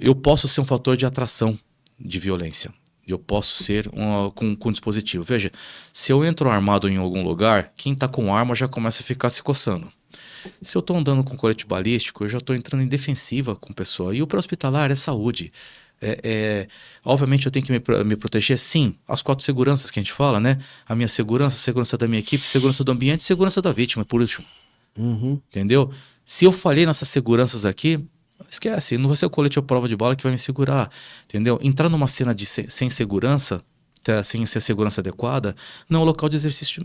eu posso ser um fator de atração de violência. Eu posso ser com dispositivo. Veja, se eu entro armado em algum lugar, quem está com arma já começa a ficar se coçando. Se eu estou andando com colete balístico, eu já estou entrando em defensiva com a pessoa. E o pré-hospitalar é saúde. Obviamente eu tenho que me proteger, sim, as 4 seguranças que a gente fala, né? A minha segurança, a segurança da minha equipe, segurança do ambiente, segurança da vítima, por último. Entendeu? Se eu falhei nessas seguranças aqui, esquece, não vai ser o colete ou prova de bala que vai me segurar, entendeu? Entrar numa cena sem segurança, sem ser segurança adequada, não é um local de exercício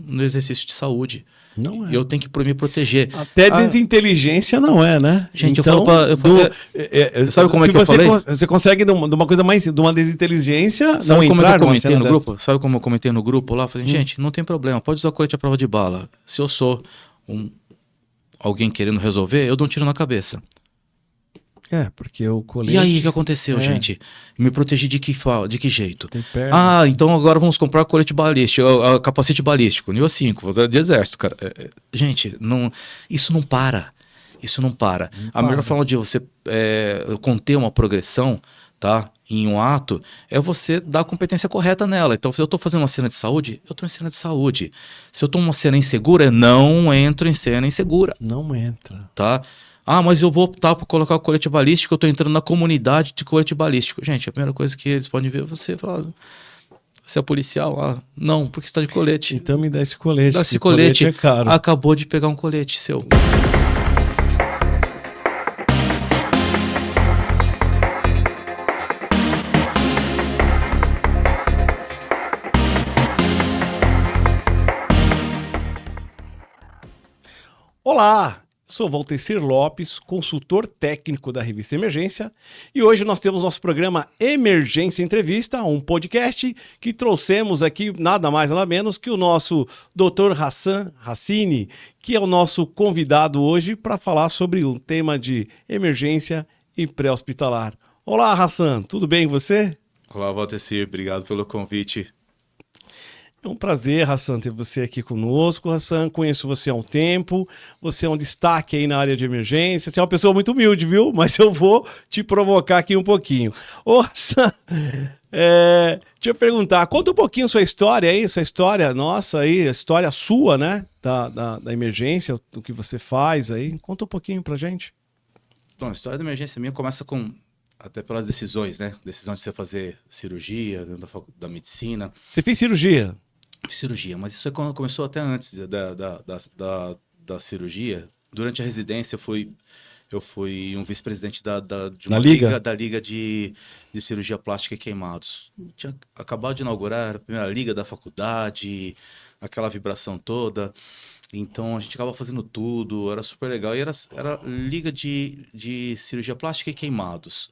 de saúde. Não é. Eu tenho que me proteger. Até desinteligência não é, né? Gente, então, sabe como é que eu falei? Você consegue de uma coisa mais, de uma desinteligência, sabe não como entrar eu comentei no dessa? grupo? Sabe como eu comentei no grupo lá? Falei, gente, não tem problema, pode usar colete à prova de bala. Se eu sou alguém querendo resolver, eu dou um tiro na cabeça. Porque o colete... E aí, o que aconteceu, gente? Me protegi de que jeito? Tem perna. Então agora vamos comprar colete balístico, capacete balístico, nível 5, de exército, cara. Gente, isso não para. Isso não para. A melhor forma de você conter uma progressão, tá, em um ato, é você dar a competência correta nela. Então, se eu estou fazendo uma cena de saúde, eu estou em cena de saúde. Se eu estou em uma cena insegura, eu não entro em cena insegura. Não entra. Tá? Mas eu vou optar por colocar o colete balístico, eu estou entrando na comunidade de colete balístico. Gente, a primeira coisa que eles podem ver é você falar, você é policial? Não, porque você está de colete. Então me dá esse colete. Dá esse colete é caro. Acabou de pegar um colete seu. Olá! Sou Valtecir Lopes, consultor técnico da revista Emergência, e hoje nós temos nosso programa Emergência Entrevista, um podcast que trouxemos aqui nada mais nada menos que o nosso Dr. Hassan Hassini, que é o nosso convidado hoje para falar sobre um tema de emergência e pré-hospitalar. Olá, Hassan, tudo bem com você? Olá, Valtecir, obrigado pelo convite. É um prazer, Hassan, ter você aqui conosco. Hassan, conheço você há um tempo, você é um destaque aí na área de emergência, você é uma pessoa muito humilde, viu? Mas eu vou te provocar aqui um pouquinho. Ô, Hassan, deixa eu perguntar, conta um pouquinho sua história aí, nossa aí, a história sua, né, da emergência, o que você faz aí. Conta um pouquinho pra gente. Bom, a história da emergência minha começa até pelas decisões, né? Decisão de você fazer cirurgia, da medicina. Você fez cirurgia? Cirurgia, mas isso começou até antes da cirurgia. Durante a residência, eu fui um vice-presidente de uma liga de cirurgia plástica e queimados. Tinha acabado de inaugurar a primeira liga da faculdade, aquela vibração toda. Então a gente acaba fazendo tudo, era super legal. E era liga de cirurgia plástica e queimados.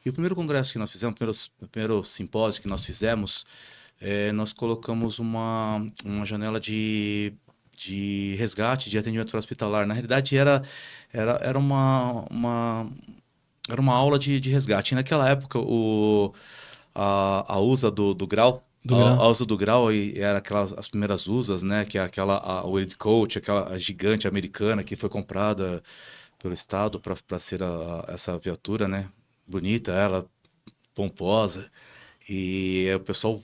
E o primeiro congresso que nós fizemos, o primeiro simpósio que nós fizemos, nós colocamos uma janela de resgate, de atendimento hospitalar. Na realidade, era uma aula de resgate. E naquela época, a USA do grau, a USA do grau era as primeiras USAs, né? Que é a Wade Coach, aquela gigante americana que foi comprada pelo Estado para ser essa viatura, né? Bonita, ela pomposa. E o pessoal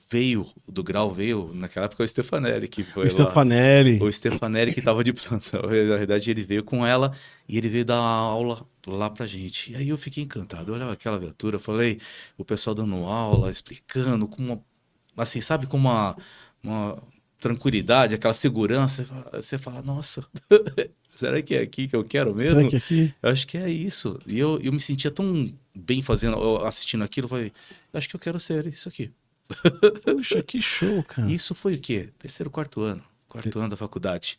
do grau naquela época o Stefanelli, que foi o Stefanelli que estava de plantão. Na verdade, ele veio com ela e ele veio dar aula lá pra gente. E aí eu fiquei encantado. Eu olhava aquela viatura, falei, o pessoal dando aula, explicando, com uma tranquilidade, aquela segurança. Você fala, nossa, será que é aqui que eu quero mesmo? Será que é aqui? Eu acho que é isso. E eu me sentia tão bem assistindo aquilo, eu falei, acho que eu quero ser isso aqui. Puxa, que show, cara. Isso foi o quê? Terceiro, quarto ano da faculdade.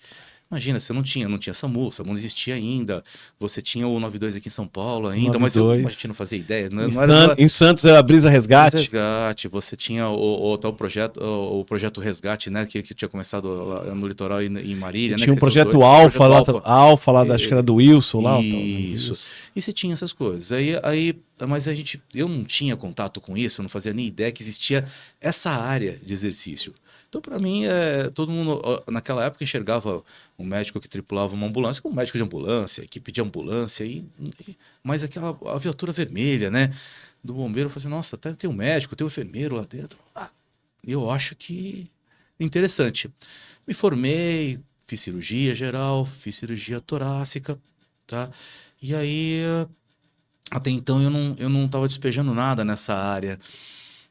Imagina, você não tinha SAMU não existia ainda. Você tinha o 92 aqui em São Paulo ainda, mas a gente não fazia ideia. Em Santos era Brisa Resgate. Você tinha o projeto Resgate, né, que tinha começado lá no litoral e em Marília. Tinha um projeto Alfa lá, acho que era do Wilson lá. Isso. E você tinha essas coisas. Mas eu não tinha contato com isso, eu não fazia nem ideia que existia essa área de exercício. Então, para mim, todo mundo, naquela época, enxergava um médico que tripulava uma ambulância como um médico de ambulância, equipe de ambulância, mas a viatura vermelha, né? do bombeiro, eu falei assim, nossa, até tem um médico, tem um enfermeiro lá dentro. Eu acho que interessante. Me formei, fiz cirurgia geral, fiz cirurgia torácica, tá? E aí, até então eu não tava despejando nada nessa área.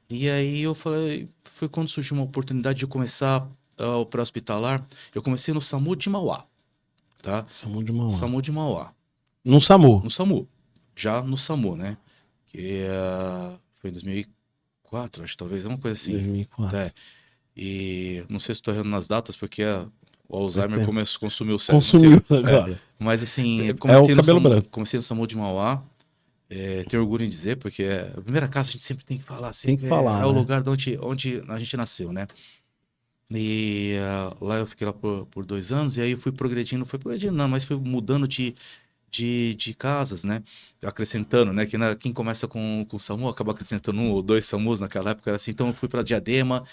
E aí eu falei, foi quando surgiu uma oportunidade de eu começar o pré-hospitalar. Eu comecei no SAMU de Mauá, tá? SAMU de Mauá. SAMU de Mauá. No SAMU? No SAMU. Já no SAMU, né? Que foi em 2004, acho que talvez, uma coisa assim. 2004. É. E não sei se estou errando nas datas, porque o Alzheimer consumiu o cérebro. Consumiu agora. Mas assim, o cabelo branco. Comecei no SAMU de Mauá. Tenho orgulho em dizer, porque a primeira casa a gente sempre tem que falar assim. Tem que falar, é o lugar onde a gente nasceu, né? E lá eu fiquei lá por 2 anos, e aí eu fui progredindo não, mas fui mudando de casas, né? Acrescentando, né? Quem começa com o SAMU acaba acrescentando 1 ou 2 SAMUs naquela época, era assim. Então eu fui para Diadema.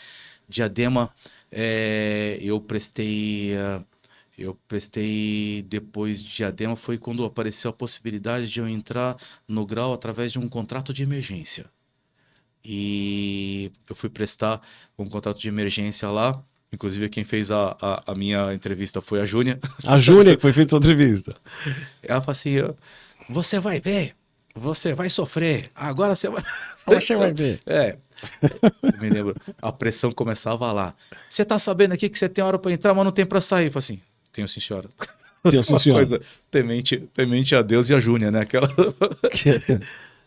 Eu prestei depois de Diadema, foi quando apareceu a possibilidade de eu entrar no Grau através de um contrato de emergência. E eu fui prestar um contrato de emergência lá. Inclusive, quem fez a minha entrevista foi a Júnia. A Júnia que foi feita a entrevista. Ela falou assim, você vai ver, você vai sofrer, agora você vai... Você vai ver. Eu me lembro, a pressão começava lá. Você tá sabendo aqui que você tem hora para entrar, mas não tem para sair? Eu falei assim, tenho sim, senhora. Tenho sim, senhora. Coisa temente a Deus e a Júnia, né?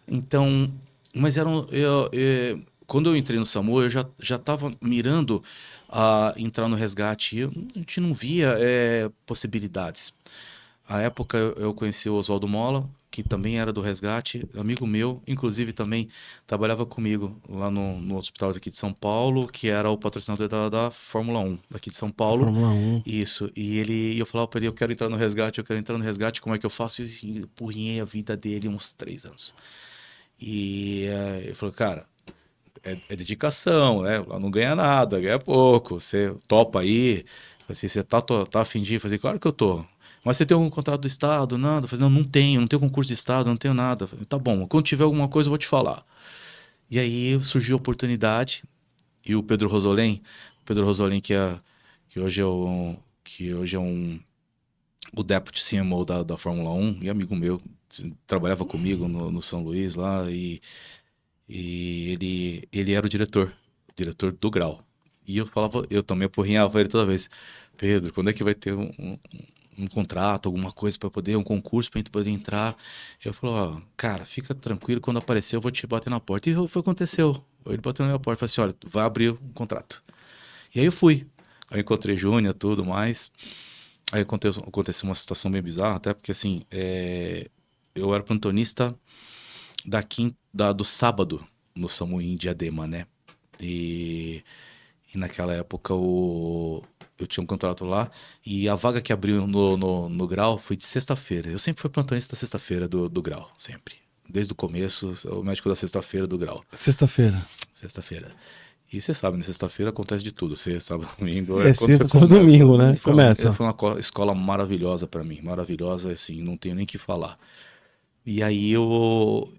Então, mas quando eu entrei no SAMU, eu já estava mirando a entrar no resgate. A gente não via possibilidades. À época, eu conheci o Oswaldo Mola, que também era do resgate, amigo meu, inclusive também trabalhava comigo lá no hospital aqui de São Paulo, que era o patrocinador da Fórmula 1 daqui de São Paulo. Fórmula 1. Isso, e eu falava para ele, eu quero entrar no resgate, como é que eu faço? E empurrinhei a vida dele uns 3 anos. E ele falou, cara, é dedicação, né? Não ganha nada, ganha pouco, você topa aí, assim, você tá a fim de fazer? Claro que eu tô. Mas você tem algum contrato do Estado? Nada. Eu falei, não tenho concurso de Estado, não tenho nada. Eu falei, tá bom, quando tiver alguma coisa eu vou te falar. E aí surgiu a oportunidade, e o Pedro Rosolém, que hoje é o Deputy CMO da Fórmula 1, e amigo meu, trabalhava comigo no São Luís lá, e ele era o diretor do Grau. E eu também apurrinhava ele toda vez. Pedro, quando é que vai ter um contrato, alguma coisa para poder, um concurso para gente poder entrar? Eu falei, cara, fica tranquilo, quando aparecer eu vou te bater na porta. E foi o que aconteceu. Ele bateu na minha porta e falou assim, olha, vai abrir um contrato. E aí eu fui. Aí eu encontrei Júnior, tudo mais. Aí aconteceu uma situação bem bizarra, até porque assim, eu era plantonista do sábado no SAMU em Diadema, né? E naquela época eu tinha um contrato lá, e a vaga que abriu no Grau foi de sexta-feira. Eu sempre fui plantonista da sexta-feira do Grau, sempre. Desde o começo, o médico da sexta-feira do Grau. Sexta-feira. E você sabe, na sexta-feira acontece de tudo. Você sabe, domingo... Sexta, sábado, domingo, né? Começa. Foi uma escola maravilhosa para mim. Maravilhosa, assim, não tenho nem o que falar. E aí eu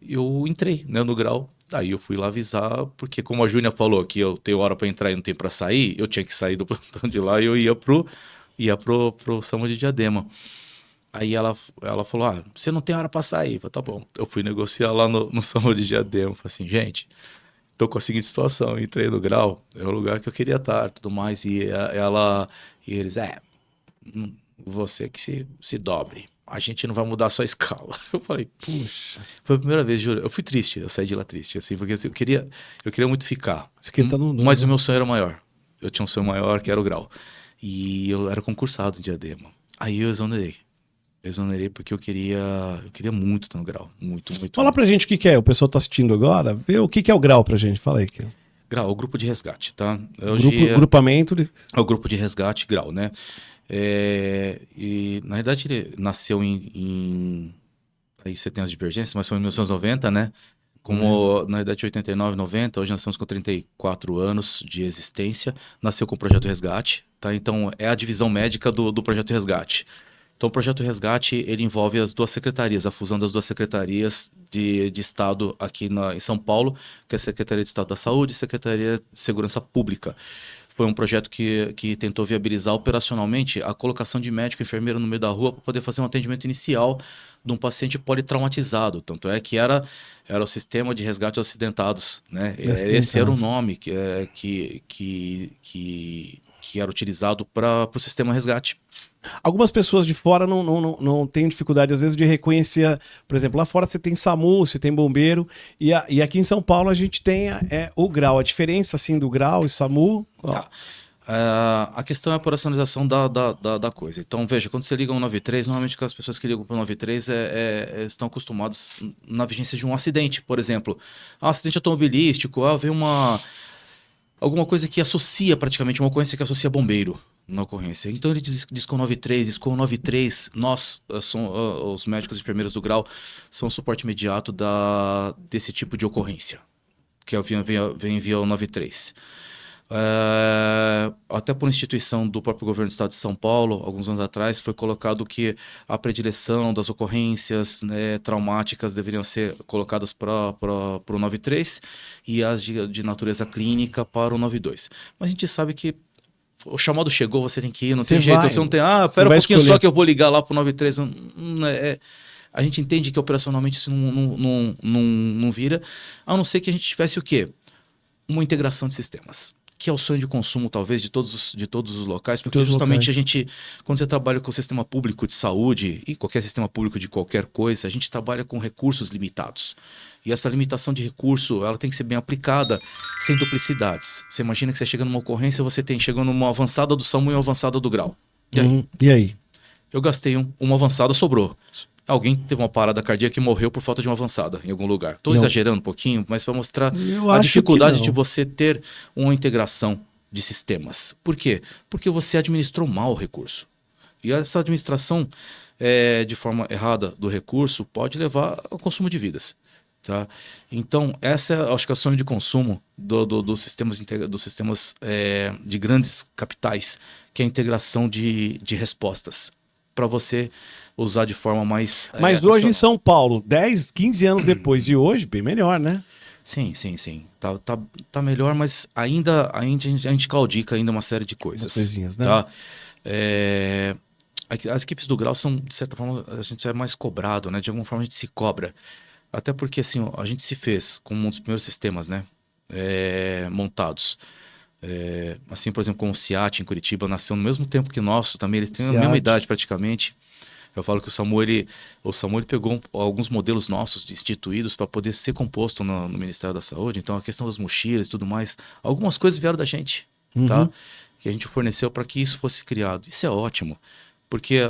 entrei, né, no Grau. Aí eu fui lá avisar, porque como a Júnia falou que eu tenho hora para entrar e não tem para sair, eu tinha que sair do plantão de lá e eu ia pro SAMU de Diadema. Aí ela falou, você não tem hora para sair. Eu falei, tá bom. Eu fui negociar lá no SAMU de Diadema. Falei assim, gente, tô com a seguinte situação, entrei no Grau, é o lugar que eu queria estar, tudo mais. E eles, você que se dobre. A gente não vai mudar a sua escala. Eu falei, puxa. Foi a primeira vez, juro. Eu fui triste, eu saí de lá triste, assim, porque assim, eu queria muito ficar. Mas o meu sonho era maior. Eu tinha um sonho maior, que era o Grau. E eu era concursado em Diadema. Aí eu exonerei porque eu queria muito estar no Grau. Muito, muito. Fala pra gente o que é. O pessoal tá assistindo agora. Vê o que é o Grau pra gente. Fala aí. Grau, o grupo de resgate, tá? Grupamento de... É o grupo de resgate Grau, né? E na verdade ele nasceu aí você tem as divergências, mas foi em 1990, né? Na verdade 89, 90, hoje nós estamos com 34 anos de existência, nasceu com o Projeto Resgate, tá? Então é a divisão médica do Projeto Resgate. Então, o projeto Resgate, ele envolve as duas secretarias, a fusão das duas secretarias de Estado aqui em São Paulo, que é a Secretaria de Estado da Saúde e a Secretaria de Segurança Pública. Foi um projeto que tentou viabilizar operacionalmente a colocação de médico e enfermeiro no meio da rua para poder fazer um atendimento inicial de um paciente politraumatizado. Tanto é que era o Sistema de Resgate aos Acidentados, né? Esse era o nome que era utilizado para o Sistema Resgate. Algumas pessoas de fora não têm dificuldade, às vezes, de reconhecer. Por exemplo, lá fora você tem SAMU, você tem bombeiro, e aqui em São Paulo a gente tem o grau. A diferença, assim, do grau e SAMU... Tá. A questão é a operacionalização da coisa. Então, veja, quando você liga 193, normalmente as pessoas que ligam para o 193 estão acostumadas na vigência de um acidente, por exemplo. Acidente automobilístico, vem alguma coisa que associa praticamente, uma ocorrência que associa bombeiro na ocorrência. Então ele diz que o 93, nós, os médicos e enfermeiros do grau, são o suporte imediato desse tipo de ocorrência, que vem via o 93. Até por instituição do próprio governo do estado de São Paulo, alguns anos atrás, foi colocado que a predileção das ocorrências, né, traumáticas deveriam ser colocadas para o 93 e as de natureza clínica para o 92. Mas a gente sabe que o chamado chegou, você tem que ir, não tem jeito. Você não tem, pera um pouquinho só que eu vou ligar lá para o 93. A gente entende que operacionalmente isso não vira, a não ser que a gente tivesse o quê? Uma integração de sistemas, que é o sonho de consumo, talvez, de todos os locais, porque justamente a gente, quando você trabalha com o sistema público de saúde e qualquer sistema público de qualquer coisa, a gente trabalha com recursos limitados. E essa limitação de recurso, ela tem que ser bem aplicada, sem duplicidades. Você imagina que você chega numa ocorrência, você tem chegando numa avançada do SAMU e uma avançada do grau. E aí? Eu gastei uma avançada, sobrou. Alguém teve uma parada cardíaca e morreu por falta de uma avançada em algum lugar. Estou exagerando um pouquinho, mas para mostrar a dificuldade de você ter uma integração de sistemas. Por quê? Porque você administrou mal o recurso. E essa administração de forma errada do recurso pode levar ao consumo de vidas. Tá? Então, essa é, acho que é o sonho de consumo dos sistemas de grandes capitais, que é a integração de respostas, para você usar de forma mais... Mas hoje em São Paulo, 10, 15 anos depois, e hoje, bem melhor, né? Sim. Tá melhor, mas ainda a gente claudica ainda uma série de coisas. Coisinhas, né? Tá? As equipes do grau são, de certa forma, a gente é mais cobrado, né? De alguma forma a gente se cobra. Até porque, assim, a gente se fez com um dos primeiros sistemas, né? Montados. Assim, por exemplo, com o CIAT em Curitiba, nasceu no mesmo tempo que o nosso, também eles têm a mesma idade praticamente. Eu falo que o SAMU ele pegou alguns modelos nossos instituídos para poder ser composto no Ministério da Saúde. Então, a questão das mochilas e tudo mais, algumas coisas vieram da gente, tá? Que a gente forneceu para que isso fosse criado. Isso é ótimo, porque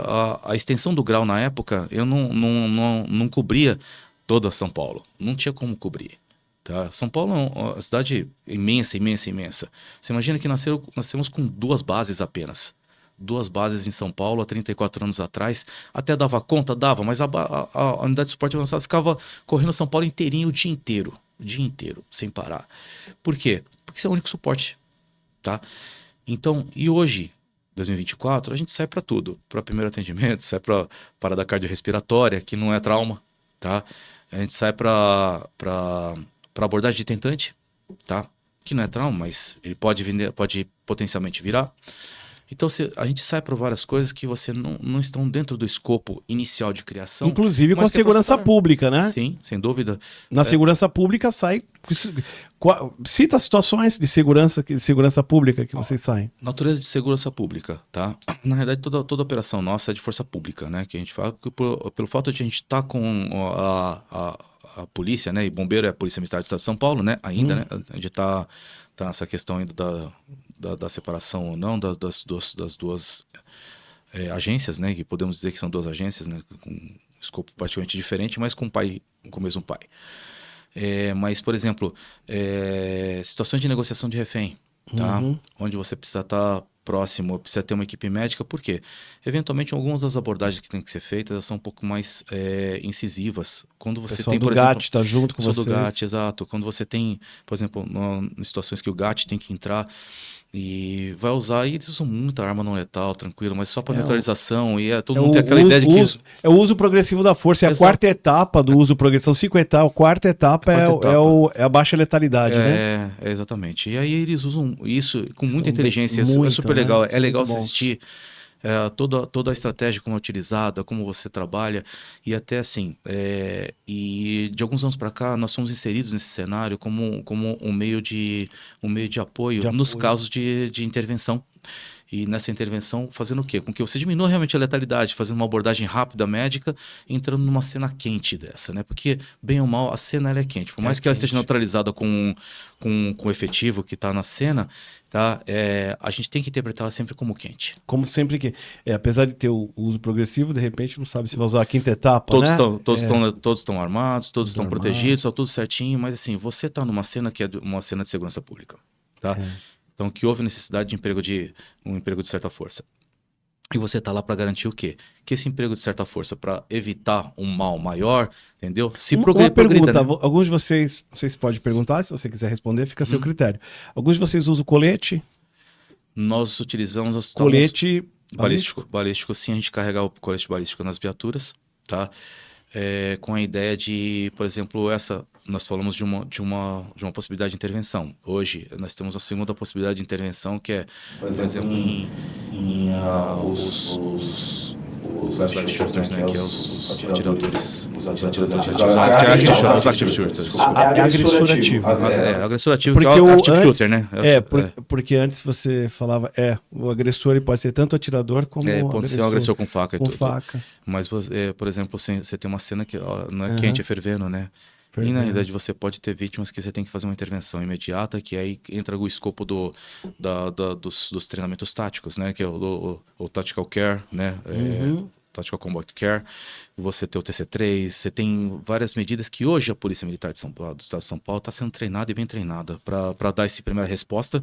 a extensão do grau na época, eu não cobria toda São Paulo. Não tinha como cobrir. Tá? São Paulo é uma cidade imensa. Você imagina que nascemos com 2 bases apenas. 2 bases em São Paulo há 34 anos atrás. Até dava conta? Dava, mas a unidade de suporte avançado ficava correndo São Paulo inteirinho o dia inteiro, sem parar. Por quê? Porque isso é o único suporte. Tá? Então, e hoje, 2024, a gente sai para tudo. Para primeiro atendimento, sai para parada cardiorrespiratória, que não é trauma. Tá? A gente sai para abordagem de tentante, tá? Que não é trauma, mas ele pode potencialmente virar. Então a gente sai para várias coisas que você não estão dentro do escopo inicial de criação. Inclusive com a segurança pública, né? Sim, sem dúvida. Na segurança pública sai... Cita situações de segurança pública que vocês saem. Natureza de segurança pública, tá? Na realidade, toda operação nossa é de força pública, né? Que a gente fala pelo fato de a gente estar com a polícia, né? E bombeiro é a Polícia Militar do Estado de São Paulo, né? Ainda, né? A gente tá nessa questão ainda da separação ou não das duas agências, né? Que podemos dizer que são 2 agências, né? Com escopo praticamente diferente, mas com o mesmo pai. Mas, por exemplo, situações de negociação de refém, tá? Onde você precisa estar próximo, precisa ter uma equipe médica, por quê? Eventualmente, algumas das abordagens que têm que ser feitas são um pouco mais incisivas. Quando você tem, por exemplo... O GAT está junto com vocês. do GAT, exato. Quando você tem, por exemplo, em situações que o GAT tem que entrar e vai usar, e eles usam muita arma não letal, tranquilo, mas só para neutralização, e todo mundo tem aquela ideia de que... É o uso progressivo da força, é a quarta etapa do uso progressivo, são 5 etapas, a quarta etapa é a baixa letalidade, né? Exatamente. E aí eles usam isso com muita inteligência, é super legal, é legal assistir toda a estratégia como é utilizada, como você trabalha, e até assim, e de alguns anos para cá nós fomos inseridos nesse cenário como um meio de apoio nos casos de intervenção. E nessa intervenção, fazendo o quê? Com que você diminua realmente a letalidade, fazendo uma abordagem rápida médica, entrando numa cena quente dessa, né? Porque, bem ou mal, a cena ela é quente. Por mais que ela esteja neutralizada com o efetivo que está na cena, tá? A gente tem que interpretá-la sempre como quente. Como sempre que... apesar de ter o uso progressivo, de repente não sabe se vai usar a quinta etapa, Todos estão armados, todos estão protegidos, está tudo certinho, mas assim, você está numa cena que é uma cena de segurança pública, tá? Então, que houve necessidade de um emprego de certa força. E você está lá para garantir o quê? Que esse emprego de certa força, para evitar um mal maior, entendeu? Uma pergunta, né? Alguns de vocês podem perguntar, se você quiser responder, fica a seu critério. Alguns de vocês usam colete? Nós utilizamos... Colete balístico. Balístico, sim, a gente carrega o colete balístico nas viaturas, tá? Com a ideia de, por exemplo, nós falamos de uma possibilidade de intervenção. Hoje, nós temos a segunda possibilidade de intervenção, que é, por exemplo, os live shooters, né, que é os atiradores. Os active shooters. Agressor ativo. Agressor ativo, que é o active shooter, né? Porque antes você falava, o agressor ele pode ser tanto atirador como pode ser um agressor com faca e tudo. Faca. Mas, por exemplo, você tem uma cena que não é quente, é fervendo, né? E na realidade você pode ter vítimas que você tem que fazer uma intervenção imediata, que aí entra o escopo dos treinamentos táticos, né? Que é o Tactical Care, né? Tactical Combat Care, você tem o TC3, você tem várias medidas que hoje a Polícia Militar do Estado de São Paulo está sendo treinada e bem treinada para dar essa primeira resposta,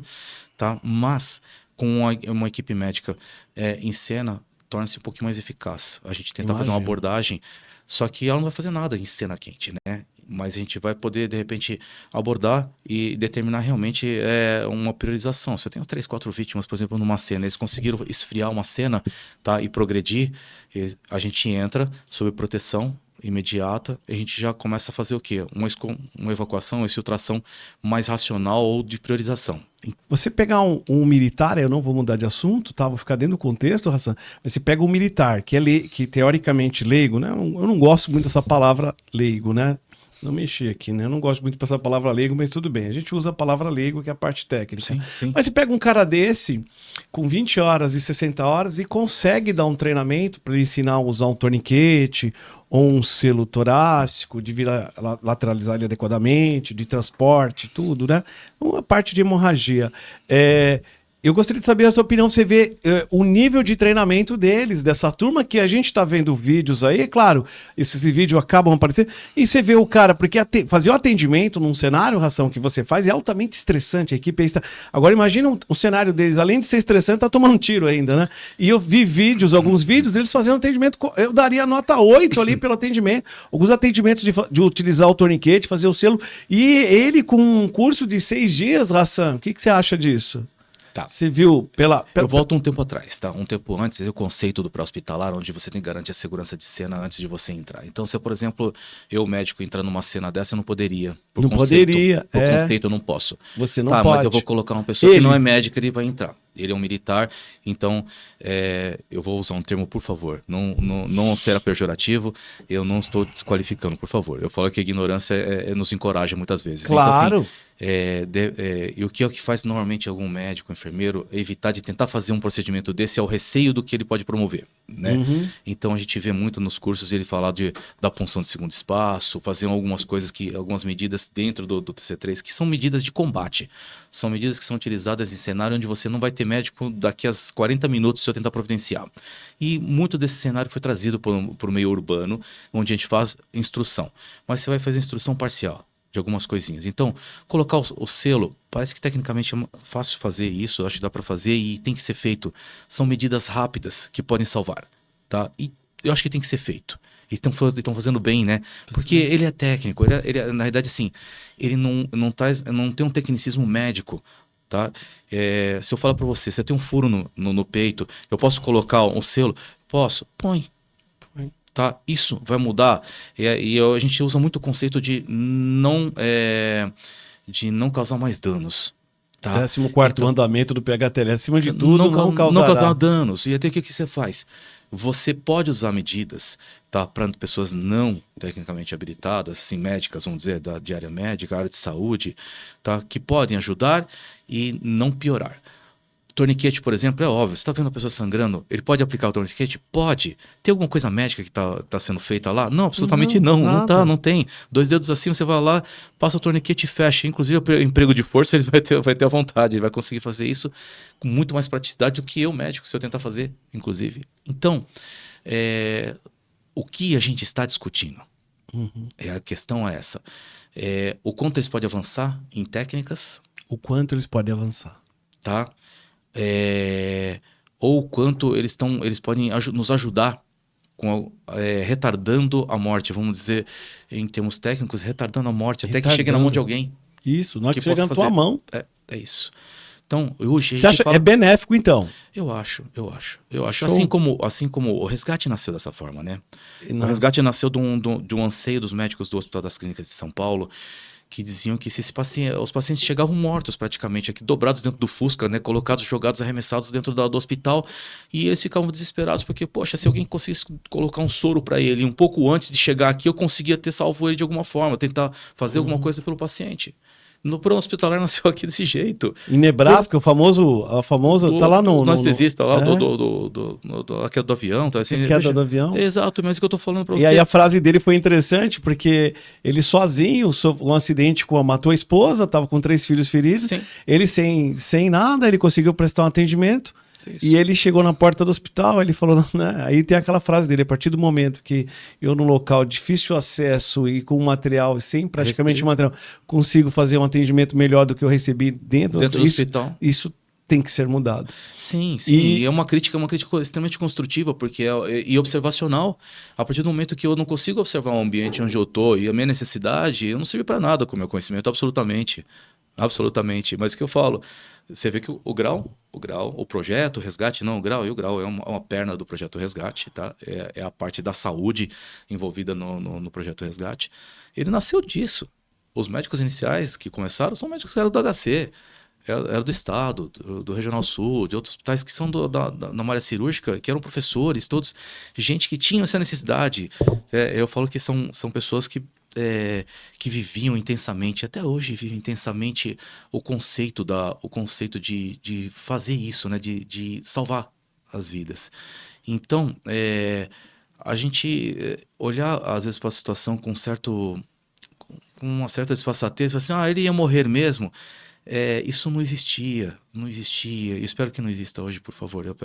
tá? Mas com uma equipe médica em cena, torna-se um pouquinho mais eficaz. A gente tenta fazer uma abordagem, só que ela não vai fazer nada em cena quente, né? Mas a gente vai poder, de repente, abordar e determinar realmente uma priorização. Se eu tenho 3, 4 vítimas, por exemplo, numa cena, eles conseguiram esfriar uma cena, tá, e progredir, a gente entra sob proteção imediata, a gente já começa a fazer o quê? Uma evacuação, uma infiltração mais racional ou de priorização. Você pegar um militar, eu não vou mudar de assunto, tá? Vou ficar dentro do contexto, Hassan. Mas você pega um militar, que teoricamente leigo, né? Eu não gosto muito dessa palavra leigo, né? Não mexi aqui, né? Eu não gosto muito dessa palavra leigo, mas tudo bem. A gente usa a palavra leigo, que é a parte técnica. Sim. Mas você pega um cara desse, com 20 horas e 60 horas, e consegue dar um treinamento para ele ensinar a usar um torniquete, ou um selo torácico, de lateralizar ele adequadamente, de transporte, tudo, né? Uma parte de hemorragia. Eu gostaria de saber a sua opinião, você vê o nível de treinamento deles, dessa turma que a gente está vendo vídeos aí, é claro, esses vídeos acabam aparecendo, e você vê o cara, porque fazer o atendimento num cenário, Ração, que você faz, é altamente estressante, a equipe está... Agora imagina o cenário deles, além de ser estressante, tá tomando tiro ainda, né? E eu vi alguns vídeos deles fazendo atendimento, eu daria nota 8 ali pelo atendimento, alguns atendimentos de utilizar o torniquete, fazer o selo, e ele com um curso de 6 dias, Ração, o que você acha disso? Tá. Você viu Eu volto um tempo atrás, tá? Um tempo antes, o conceito do pré-hospitalar, onde você tem que garantir a segurança de cena antes de você entrar. Então, se, por exemplo, eu, médico, entrar numa cena dessa, eu não poderia. Por conceito, eu não posso. Você não pode. Mas eu vou colocar uma pessoa que não é médica, ele vai entrar. Ele é um militar, então eu vou usar um termo, por favor, não será pejorativo, eu não estou desqualificando, por favor. Eu falo que a ignorância nos encoraja muitas vezes. Claro. Então, assim, e o que faz normalmente algum médico, enfermeiro, é evitar de tentar fazer um procedimento desse, é o receio do que ele pode promover, né? Então a gente vê muito nos cursos ele falar da punção de segundo espaço, fazer algumas medidas dentro do TC3, que são medidas de combate, são medidas que são utilizadas em cenário onde você não vai ter médico daqui a 40 minutos se eu tentar providenciar. E muito desse cenário foi trazido por meio urbano, onde a gente faz instrução, mas você vai fazer instrução parcial de algumas coisinhas. Então, colocar o selo parece que tecnicamente é fácil fazer isso, acho que dá para fazer e tem que ser feito. São medidas rápidas que podem salvar, tá? E eu acho que tem que ser feito. E estão fazendo bem, né? Porque ele é técnico, na verdade, assim, ele não tem um tecnicismo médico, tá? Se eu falar para você, você tem um furo no peito, eu posso colocar um selo? Posso? Põe. Tá? Isso vai mudar. A gente usa muito o conceito de não causar mais danos. Tá? 14º andamento do PHTL. Acima de tudo, não causar danos. E até o que você faz? Você pode usar medidas, tá, para pessoas não tecnicamente habilitadas, assim, médicas, vamos dizer, da área médica, área de saúde, tá, que podem ajudar e não piorar. Torniquete, por exemplo, é óbvio. Você está vendo a pessoa sangrando, ele pode aplicar o torniquete? Pode. Tem alguma coisa médica que tá sendo feita lá? Não, absolutamente não. Não tem. 2 dedos acima, você vai lá, passa o torniquete e fecha. Inclusive, o emprego de força, ele vai ter à vontade. Ele vai conseguir fazer isso com muito mais praticidade do que eu, médico, se eu tentar fazer, inclusive. Então, o que a gente está discutindo? A questão é essa. O quanto eles podem avançar em técnicas. O quanto eles podem avançar. Tá? Ou o quanto eles podem nos ajudar retardando a morte, vamos dizer, em termos técnicos, retardando a morte, até que chegue na mão de alguém. Isso, não é que chega na tua mão. É isso. Então, hoje você acha que é benéfico, então? Eu acho. Assim como o resgate nasceu dessa forma, né? Nossa. O resgate nasceu de um anseio dos médicos do Hospital das Clínicas de São Paulo, que diziam que os pacientes chegavam mortos praticamente, aqui dobrados dentro do Fusca, né, colocados, jogados, arremessados dentro do hospital, e eles ficavam desesperados, porque, poxa, se alguém conseguisse colocar um soro para ele um pouco antes de chegar aqui, eu conseguia ter salvo ele de alguma forma, tentar fazer alguma coisa pelo paciente. No plano hospitalar nasceu aqui desse jeito. Em Nebraska, a famosa tá lá no anestesista lá do avião. Tá assim, queda do avião. Exato, mas é que eu tô falando pra você. E aí a frase dele foi interessante, porque ele sozinho, um acidente matou a esposa, tava com 3 filhos feridos. Sim. Ele sem nada, ele conseguiu prestar um atendimento. Isso. E ele chegou na porta do hospital, ele falou, né? Aí tem aquela frase dele: a partir do momento que eu, num local de difícil acesso e com material, sem praticamente material, consigo fazer um atendimento melhor do que eu recebi dentro do hospital. Isso tem que ser mudado. Sim. E é uma crítica extremamente construtiva, porque e observacional. A partir do momento que eu não consigo observar o ambiente onde eu tô e a minha necessidade, eu não serve para nada com o meu conhecimento, absolutamente. Mas o que eu falo, você vê que o grau, o projeto, o resgate, não, o grau é uma perna do projeto Resgate, tá? É a parte da saúde envolvida no projeto Resgate. Ele nasceu disso. Os médicos iniciais que começaram são médicos que eram do HC, era do Estado, do Regional Sul, de outros hospitais que são na área cirúrgica, que eram professores, todos, gente que tinha essa necessidade. Eu falo que são pessoas que viviam intensamente, até hoje vivem intensamente o conceito de fazer isso, né? De salvar as vidas. Então, a gente olhar às vezes para a situação com uma certa desfaçatez, assim, ele ia morrer mesmo. Isso não existia. Eu espero que não exista hoje, por favor. Eu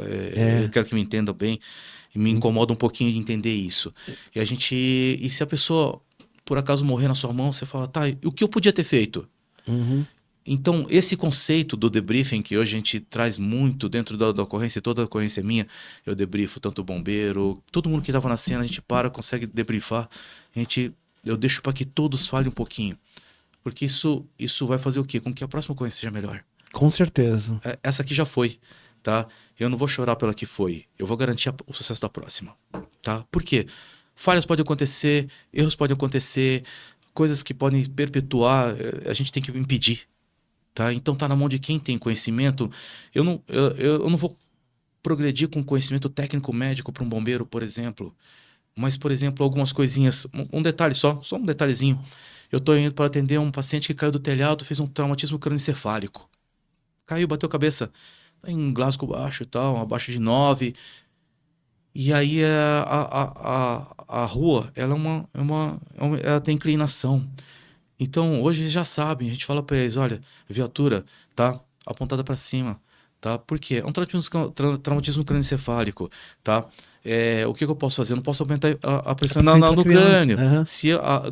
quero que me entendam bem. E me incomoda um pouquinho de entender isso. E se a pessoa por acaso morrer na sua mão, você fala, tá, o que eu podia ter feito? Então, esse conceito do debriefing, que hoje a gente traz muito dentro da ocorrência, toda a ocorrência minha, eu debriefo tanto o bombeiro, todo mundo que estava na cena, a gente consegue debriefar, eu deixo para que todos falem um pouquinho. Porque isso vai fazer o quê? Com que a próxima ocorrência seja melhor. Com certeza. Essa aqui já foi, tá? Eu não vou chorar pela que foi, eu vou garantir o sucesso da próxima, tá? Por quê? Falhas podem acontecer, erros podem acontecer, coisas que podem perpetuar, a gente tem que impedir, tá? Então tá na mão de quem tem conhecimento. Eu não vou progredir com conhecimento técnico médico para um bombeiro, por exemplo. Mas, por exemplo, algumas coisinhas, um detalhe só um detalhezinho. Eu tô indo para atender um paciente que caiu do telhado, fez um traumatismo crânioencefálico. Caiu, bateu a cabeça em Glasgow baixo e tal, abaixo de 9. E aí a rua, ela tem inclinação. Então, hoje eles já sabem, a gente fala para eles, olha, viatura, tá? Apontada para cima, tá? Por quê? É um traumatismo crânioencefálico, tá? o que eu posso fazer? Eu não posso aumentar a pressão no crânio. Uhum.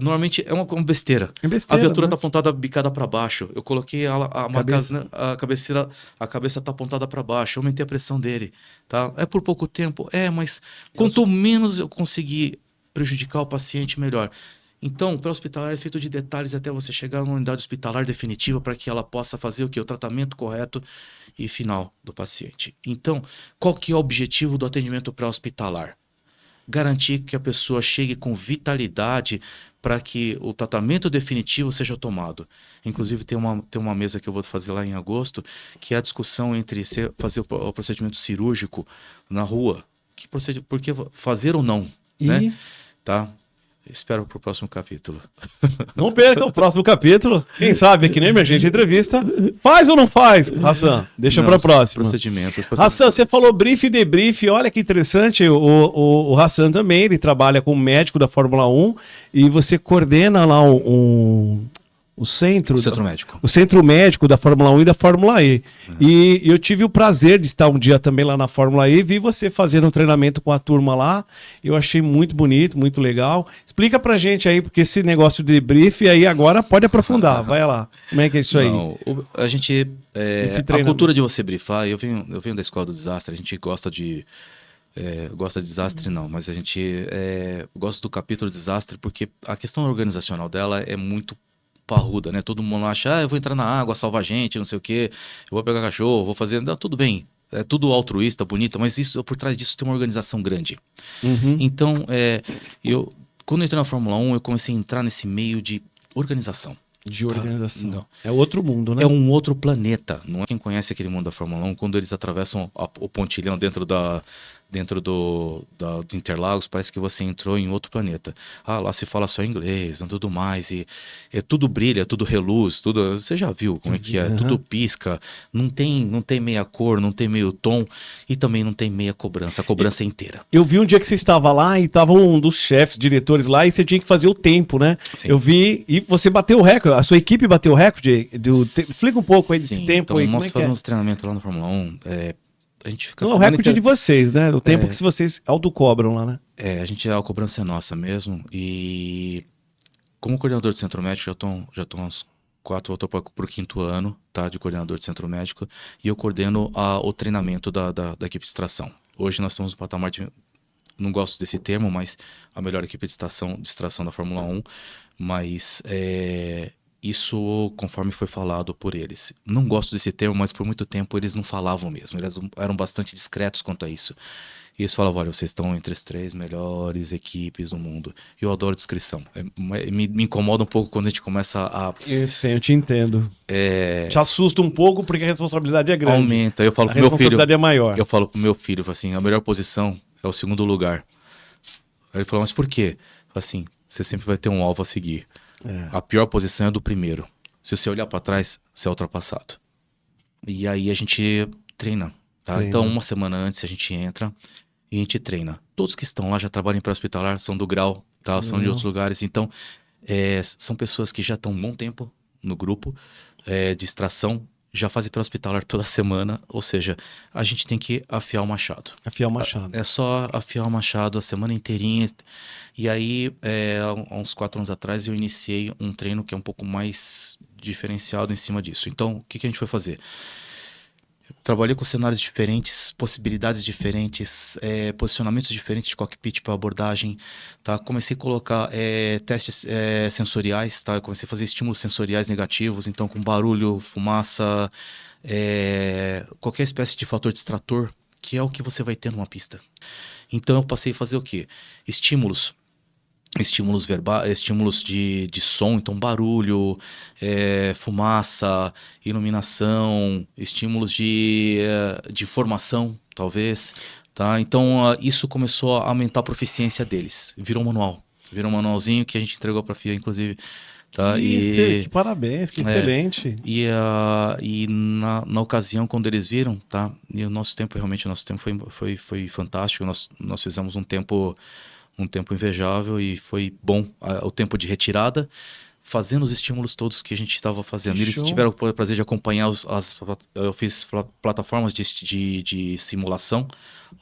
Normalmente é uma besteira. É besteira. A viatura está apontada bicada para baixo. Eu coloquei a cabeça está apontada para baixo. Eu aumentei a pressão dele. Tá? É por pouco tempo? Mas quanto menos eu conseguir prejudicar o paciente, melhor. Então, o pré-hospitalar é feito de detalhes até você chegar numa unidade hospitalar definitiva para que ela possa fazer o tratamento correto e final do paciente. Então, qual que é o objetivo do atendimento pré-hospitalar? Garantir que a pessoa chegue com vitalidade para que o tratamento definitivo seja tomado. Inclusive, tem uma mesa que eu vou fazer lá em agosto, que é a discussão entre fazer o procedimento cirúrgico na rua. Porque fazer ou não, né? Tá? Espero pro próximo capítulo. Não perca o próximo capítulo. Quem sabe aqui na Emergência Entrevista. Faz ou não faz, Hassan? Deixa para a próxima. Procedimentos. Hassan, você falou brief e debrief. Olha que interessante. O Hassan também, ele trabalha como médico da Fórmula 1 e você coordena lá o centro médico. O centro médico da Fórmula 1 e da Fórmula E. E eu tive o prazer de estar um dia também lá na Fórmula E, vi você fazendo um treinamento com a turma lá, eu achei muito bonito, muito legal. Explica pra gente aí, porque esse negócio de brief aí agora pode aprofundar, vai lá. Como é que é isso aí? A gente, a cultura de você briefar, eu venho da escola do desastre, a gente gosta de desastre não, mas a gente gosta do capítulo desastre porque a questão organizacional dela é muito parruda, né? Todo mundo acha, eu vou entrar na água, salvar gente, não sei o quê, eu vou pegar cachorro, vou fazer... Não, tudo bem, é tudo altruísta, bonito, mas por trás disso tem uma organização grande. Então, quando eu entrei na Fórmula 1, eu comecei a entrar nesse meio de organização. De organização. Não. É outro mundo, né? É um outro planeta. Não é quem conhece aquele mundo da Fórmula 1, quando eles atravessam o pontilhão dentro do Interlagos, parece que você entrou em outro planeta. Lá se fala só inglês, e tudo mais, e tudo brilha, tudo reluz, tudo. Você já viu como é que é? Tudo pisca, não tem meia cor, não tem meio tom, e também não tem meia cobrança, a cobrança é inteira. Eu vi um dia que você estava lá e estava um dos chefes, diretores lá, e você tinha que fazer o tempo, né? Sim. Eu vi, e você bateu o recorde, a sua equipe bateu o recorde. Explica um pouco aí desse tempo. Então, aí. Nós fazemos treinamento lá na Fórmula 1, a gente fica... Não, o recorde de vocês, né? O tempo que vocês autocobram lá, né? A cobrança é nossa mesmo. E como coordenador de centro médico, já tô uns 4, voltou para o 5º ano, tá? De coordenador de centro médico. E eu coordeno o treinamento da equipe de extração. Hoje nós estamos no patamar de... Não gosto desse termo, mas a melhor equipe de extração da Fórmula 1. Mas... Isso conforme foi falado por eles. Não gosto desse termo, mas por muito tempo eles não falavam mesmo. Eles eram bastante discretos quanto a isso. E eles falavam, olha, vocês estão entre as 3 melhores equipes do mundo. E eu adoro descrição. Me incomoda um pouco quando a gente começa a... Eu te entendo. Te assusta um pouco porque a responsabilidade é grande. Aumenta. Eu falo pro meu filho... A responsabilidade é maior. Eu falo pro meu filho, assim, a melhor posição é o 2º lugar. Aí ele falou, mas por quê? Assim, você sempre vai ter um alvo a seguir. A pior posição é do 1º. Se você olhar para trás, você é ultrapassado. E aí a gente treina, tá? Então, uma semana antes a gente entra e a gente treina. Todos que estão lá já trabalham em pré-hospitalar, são do grau, tá? São de outros lugares. Então, são pessoas que já estão um bom tempo no grupo de extração, já fazem pré-hospitalar toda semana, ou seja, a gente tem que afiar o machado. Afiar o machado. É só afiar o machado a semana inteirinha. E aí, há uns 4 anos atrás, eu iniciei um treino que é um pouco mais diferenciado em cima disso. Então, o que a gente foi fazer? Eu trabalhei com cenários diferentes, possibilidades diferentes, posicionamentos diferentes de cockpit para abordagem, tá? Comecei a colocar testes sensoriais, tá? Eu comecei a fazer estímulos sensoriais negativos, então com barulho, fumaça, qualquer espécie de fator distrator, que é o que você vai ter numa pista. Então eu passei a fazer o quê? Estímulos verbais, estímulos de som, então barulho, fumaça, iluminação, estímulos de formação, talvez, tá? Então isso começou a aumentar a proficiência deles, virou um manualzinho que a gente entregou para a FIA, inclusive, tá? Que parabéns, que excelente. E na ocasião, quando eles viram, tá? E o nosso tempo foi fantástico, nós fizemos um tempo invejável e foi bom. O tempo de retirada fazendo os estímulos todos que a gente estava fazendo. Eles tiveram o prazer de acompanhar eu fiz plataformas de simulação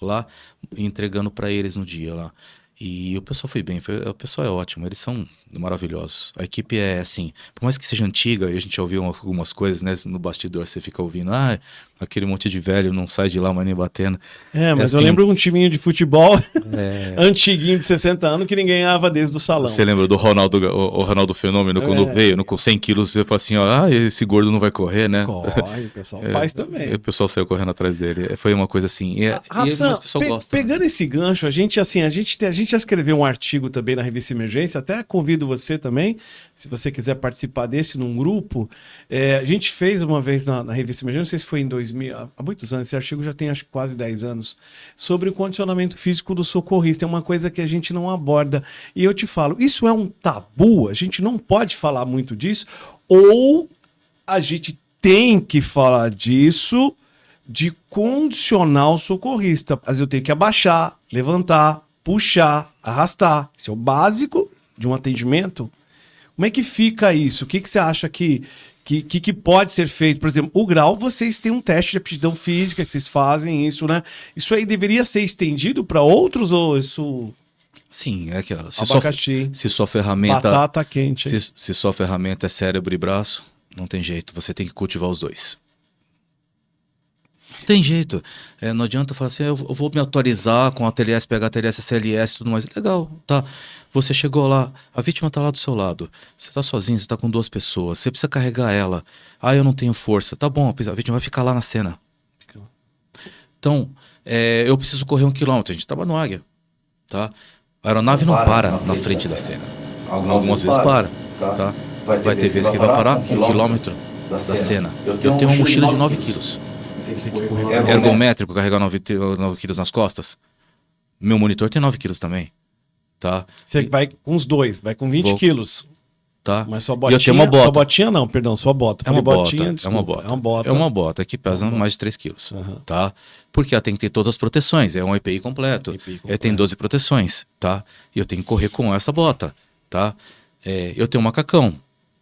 lá, entregando para eles no dia lá. E o pessoal foi bem, o pessoal é ótimo, eles são maravilhosos. A equipe é assim, por mais que seja antiga, e a gente ouviu algumas coisas, né, no bastidor, você fica ouvindo, aquele monte de velho não sai de lá, mas nem batendo. Mas assim, eu lembro um timinho de futebol antiguinho de 60 anos que ninguém ganhava desde o salão. Você lembra do Ronaldo, o Ronaldo Fenômeno, quando veio com 100 quilos, você fala assim, esse gordo não vai correr, né? Corre, o pessoal faz também. O pessoal saiu correndo atrás dele. Foi uma coisa assim. Mas o pessoal gosta. Pegando esse gancho, a gente já escreveu um artigo também na Revista Emergência, até convido você também, se você quiser participar desse num grupo. A gente fez uma vez na Revista Emergência, não sei se foi em 2000, há muitos anos, esse artigo já tem acho que quase 10 anos, sobre o condicionamento físico do socorrista. É uma coisa que a gente não aborda. E eu te falo, isso é um tabu? A gente não pode falar muito disso? Ou a gente tem que falar disso, de condicionar o socorrista? Às vezes eu tenho que abaixar, levantar, puxar, arrastar. Isso é o básico de um atendimento. Como é que fica isso? O que você acha que pode ser feito? Por exemplo, o grau, vocês têm um teste de aptidão física que vocês fazem isso, né? Isso aí deveria ser estendido para outros ou isso... Sim, é que se sua ferramenta... Batata quente. Se sua ferramenta é cérebro e braço, não tem jeito. Você tem que cultivar os dois. Tem jeito. Não adianta falar assim, eu vou me atualizar com a TLS, pegar a TLS, SLS e tudo mais. Legal, tá. Você chegou lá, a vítima tá lá do seu lado. Você tá sozinho, você tá com 2 pessoas. Você precisa carregar ela. Eu não tenho força. Tá bom, a vítima vai ficar lá na cena. Então, eu preciso correr 1 quilômetro. A gente tava no Águia, tá? A aeronave não para na frente da cena. Algumas vezes para, tá? Vai ter vezes que vai parar 1 quilômetro da cena. Eu tenho uma mochila de 9 quilos. Ergométrico, carregar 9 quilos nas costas. Meu monitor tem 9 quilos também, tá? Você vai com os dois, vai com 20 quilos. Tá? Mas sua botinha, eu tenho uma bota. Sua botinha não, perdão, sua bota. É uma bota, botinha, é uma bota. É uma bota que pesa mais de 3 quilos, tá? Porque ela tem que ter todas as proteções, é um EPI completo. Tem 12 proteções, tá? E eu tenho que correr com essa bota, tá? Eu tenho um macacão.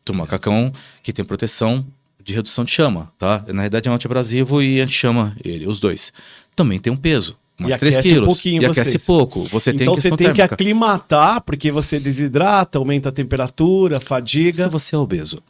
Tem um macacão que tem proteção de redução de chama, tá? Na realidade é um antiabrasivo e anti-chama, os dois. Também tem um peso, mais 3 quilos. E aquece pouco. Você tem então você tem térmica. Que aclimatar, porque você desidrata, aumenta a temperatura, fadiga. Se você é obeso,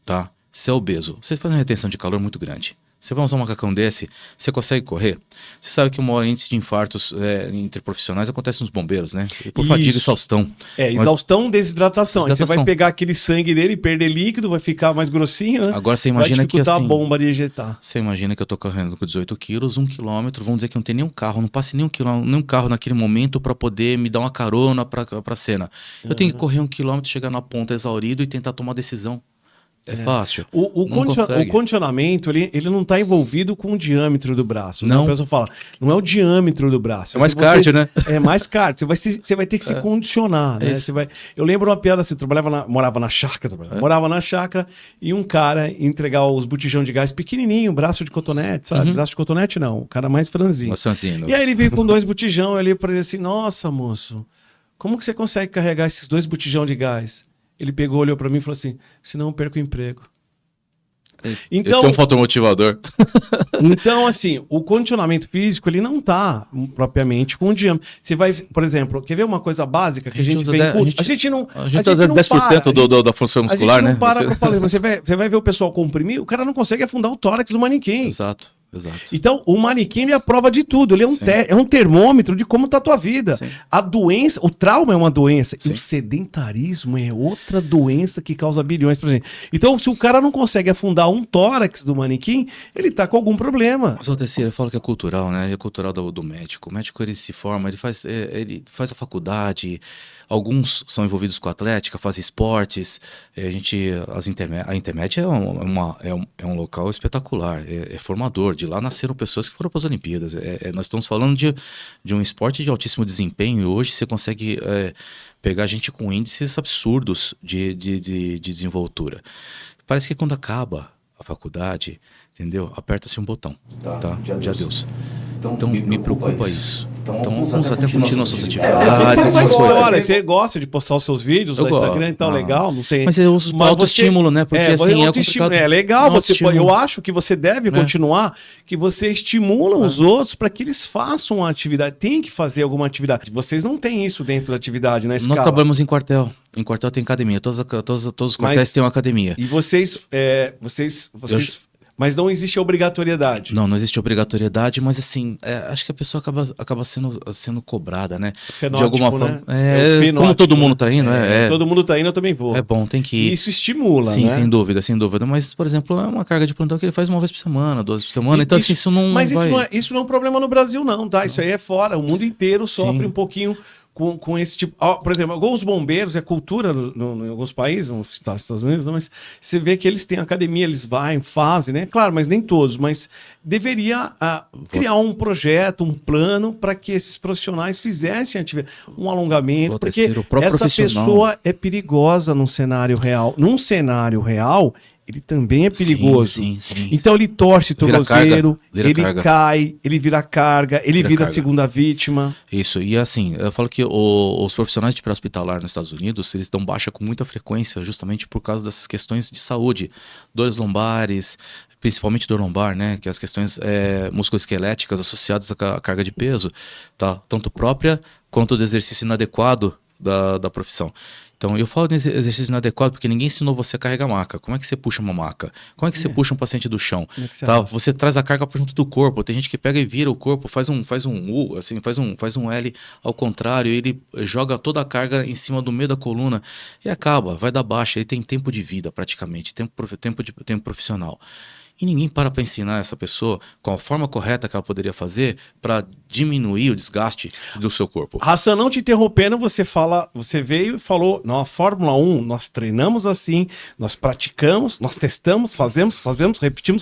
tá? Se é obeso, você faz uma retenção de calor muito grande. Você vai usar um macacão desse, você consegue correr? Você sabe que o maior índice de infartos interprofissionais acontece nos bombeiros, né? Por fadiga e exaustão. Exaustão, desidratação. Aí você vai pegar aquele sangue dele, perder líquido, vai ficar mais grossinho, né? Agora você imagina que assim... a bomba de ejetar. Você imagina que eu tô correndo com 18 quilos, 1 quilômetro, vamos dizer que não tem nenhum carro, não passe nenhum carro naquele momento para poder me dar uma carona pra cena. Eu tenho que correr 1 quilômetro, chegar na ponta exaurido e tentar tomar decisão. É fácil. O condicionamento, ele não está envolvido com o diâmetro do braço. Não. A pessoa fala, não é o diâmetro do braço. É mais cardio, né? É mais cardio. Você vai ter que se condicionar, né? Eu lembro uma piada assim, morava na chácara e um cara ia entregar os botijão de gás pequenininho, braço de cotonete, sabe? Braço de cotonete não, o cara mais franzino. E aí ele veio com 2 botijão, eu olhei para ele assim, nossa, moço, como que você consegue carregar esses 2 botijão de gás? Ele pegou, olhou para mim e falou assim, senão eu perco o emprego. Então, eu tenho um fotomotivador. Então, assim, o condicionamento físico, ele não está propriamente com o diâmetro. Você vai, por exemplo, quer ver uma coisa básica que a gente vê em curso? A gente não usa 10% da função muscular, né? A gente não para pra falar. Você vai ver o pessoal comprimir, o cara não consegue afundar o tórax do manequim. Exato. Então, o manequim ele é a prova de tudo. Ele é um termômetro de como tá a tua vida. Sim. A doença, o trauma é uma doença. Sim. E o sedentarismo é outra doença que causa bilhões pra gente. Então, se o cara não consegue afundar um tórax do manequim, ele tá com algum problema. Mas, Tessier, eu falo que é cultural, né? É cultural do médico. O médico, ele se forma, ele faz a faculdade. Alguns são envolvidos com atlética, fazem esportes. A Intermed é um local espetacular, é formador. De lá nasceram pessoas que foram para as Olimpíadas. Nós estamos falando de um esporte de altíssimo desempenho e hoje você consegue pegar gente com índices absurdos de desenvoltura. Parece que quando acaba a faculdade, entendeu? Aperta-se um botão, tá? De adeus. Então me preocupa isso. Então, alguns até continuam suas atividades. Você gosta de postar os seus vídeos no Instagram, então legal, não tem. Mas eu uso para autoestímulo, né? Porque assim é complicado. É legal, eu acho que você deve continuar, que você estimula os outros para que eles façam uma atividade. Tem que fazer alguma atividade. Vocês não têm isso dentro da atividade, na escala. Nós trabalhamos em quartel. Em quartel tem academia. Todos os quartéis têm uma academia. E vocês mas não existe obrigatoriedade. Não existe obrigatoriedade, mas assim, acho que a pessoa acaba sendo cobrada, né? Fenótipo, de alguma forma. Né? Como todo mundo tá indo, todo mundo tá indo, eu também vou. É bom, tem que ir. E isso estimula, sim, né? Sem dúvida. Mas, por exemplo, é uma carga de plantão que ele faz uma vez por semana, 2 por semana. Então, assim, isso não vai... Isso não é um problema no Brasil, não, tá? Isso aí é fora. O mundo inteiro sofre um pouquinho com esse tipo... Por exemplo, alguns bombeiros, é cultura em alguns países, não citar os Estados Unidos, não, mas você vê que eles têm academia, eles fazem, né? Claro, mas nem todos, mas deveria criar um projeto, um plano para que esses profissionais fizessem um alongamento, porque essa pessoa é perigosa num cenário real. Num cenário real, ele também é perigoso. Sim. Então ele torce tornozelo, ele carga. cai, ele vira carga, ele vira a segunda vítima. Isso, e assim, eu falo que os profissionais de pré-hospitalar nos Estados Unidos, eles dão baixa com muita frequência, justamente por causa dessas questões de saúde. Dores lombares, principalmente dor lombar, né? Que é as questões musculoesqueléticas associadas à carga de peso, tá? Tanto própria quanto do exercício inadequado da profissão. Então, eu falo nesse exercício inadequado porque ninguém ensinou você a carregar maca. Como é que você puxa uma maca? Como é que você puxa um paciente do chão? Tá? Você traz a carga para junto do corpo. Tem gente que pega e vira o corpo, faz um U, assim, faz um L ao contrário, ele joga toda a carga em cima do meio da coluna e acaba, vai dar baixa. Ele tem tempo de vida praticamente, tempo profissional. E ninguém para ensinar essa pessoa com a forma correta que ela poderia fazer para diminuir o desgaste do seu corpo. Hassan, não te interrompendo, você veio e falou, na Fórmula 1, nós treinamos assim, nós praticamos, nós testamos, fazemos,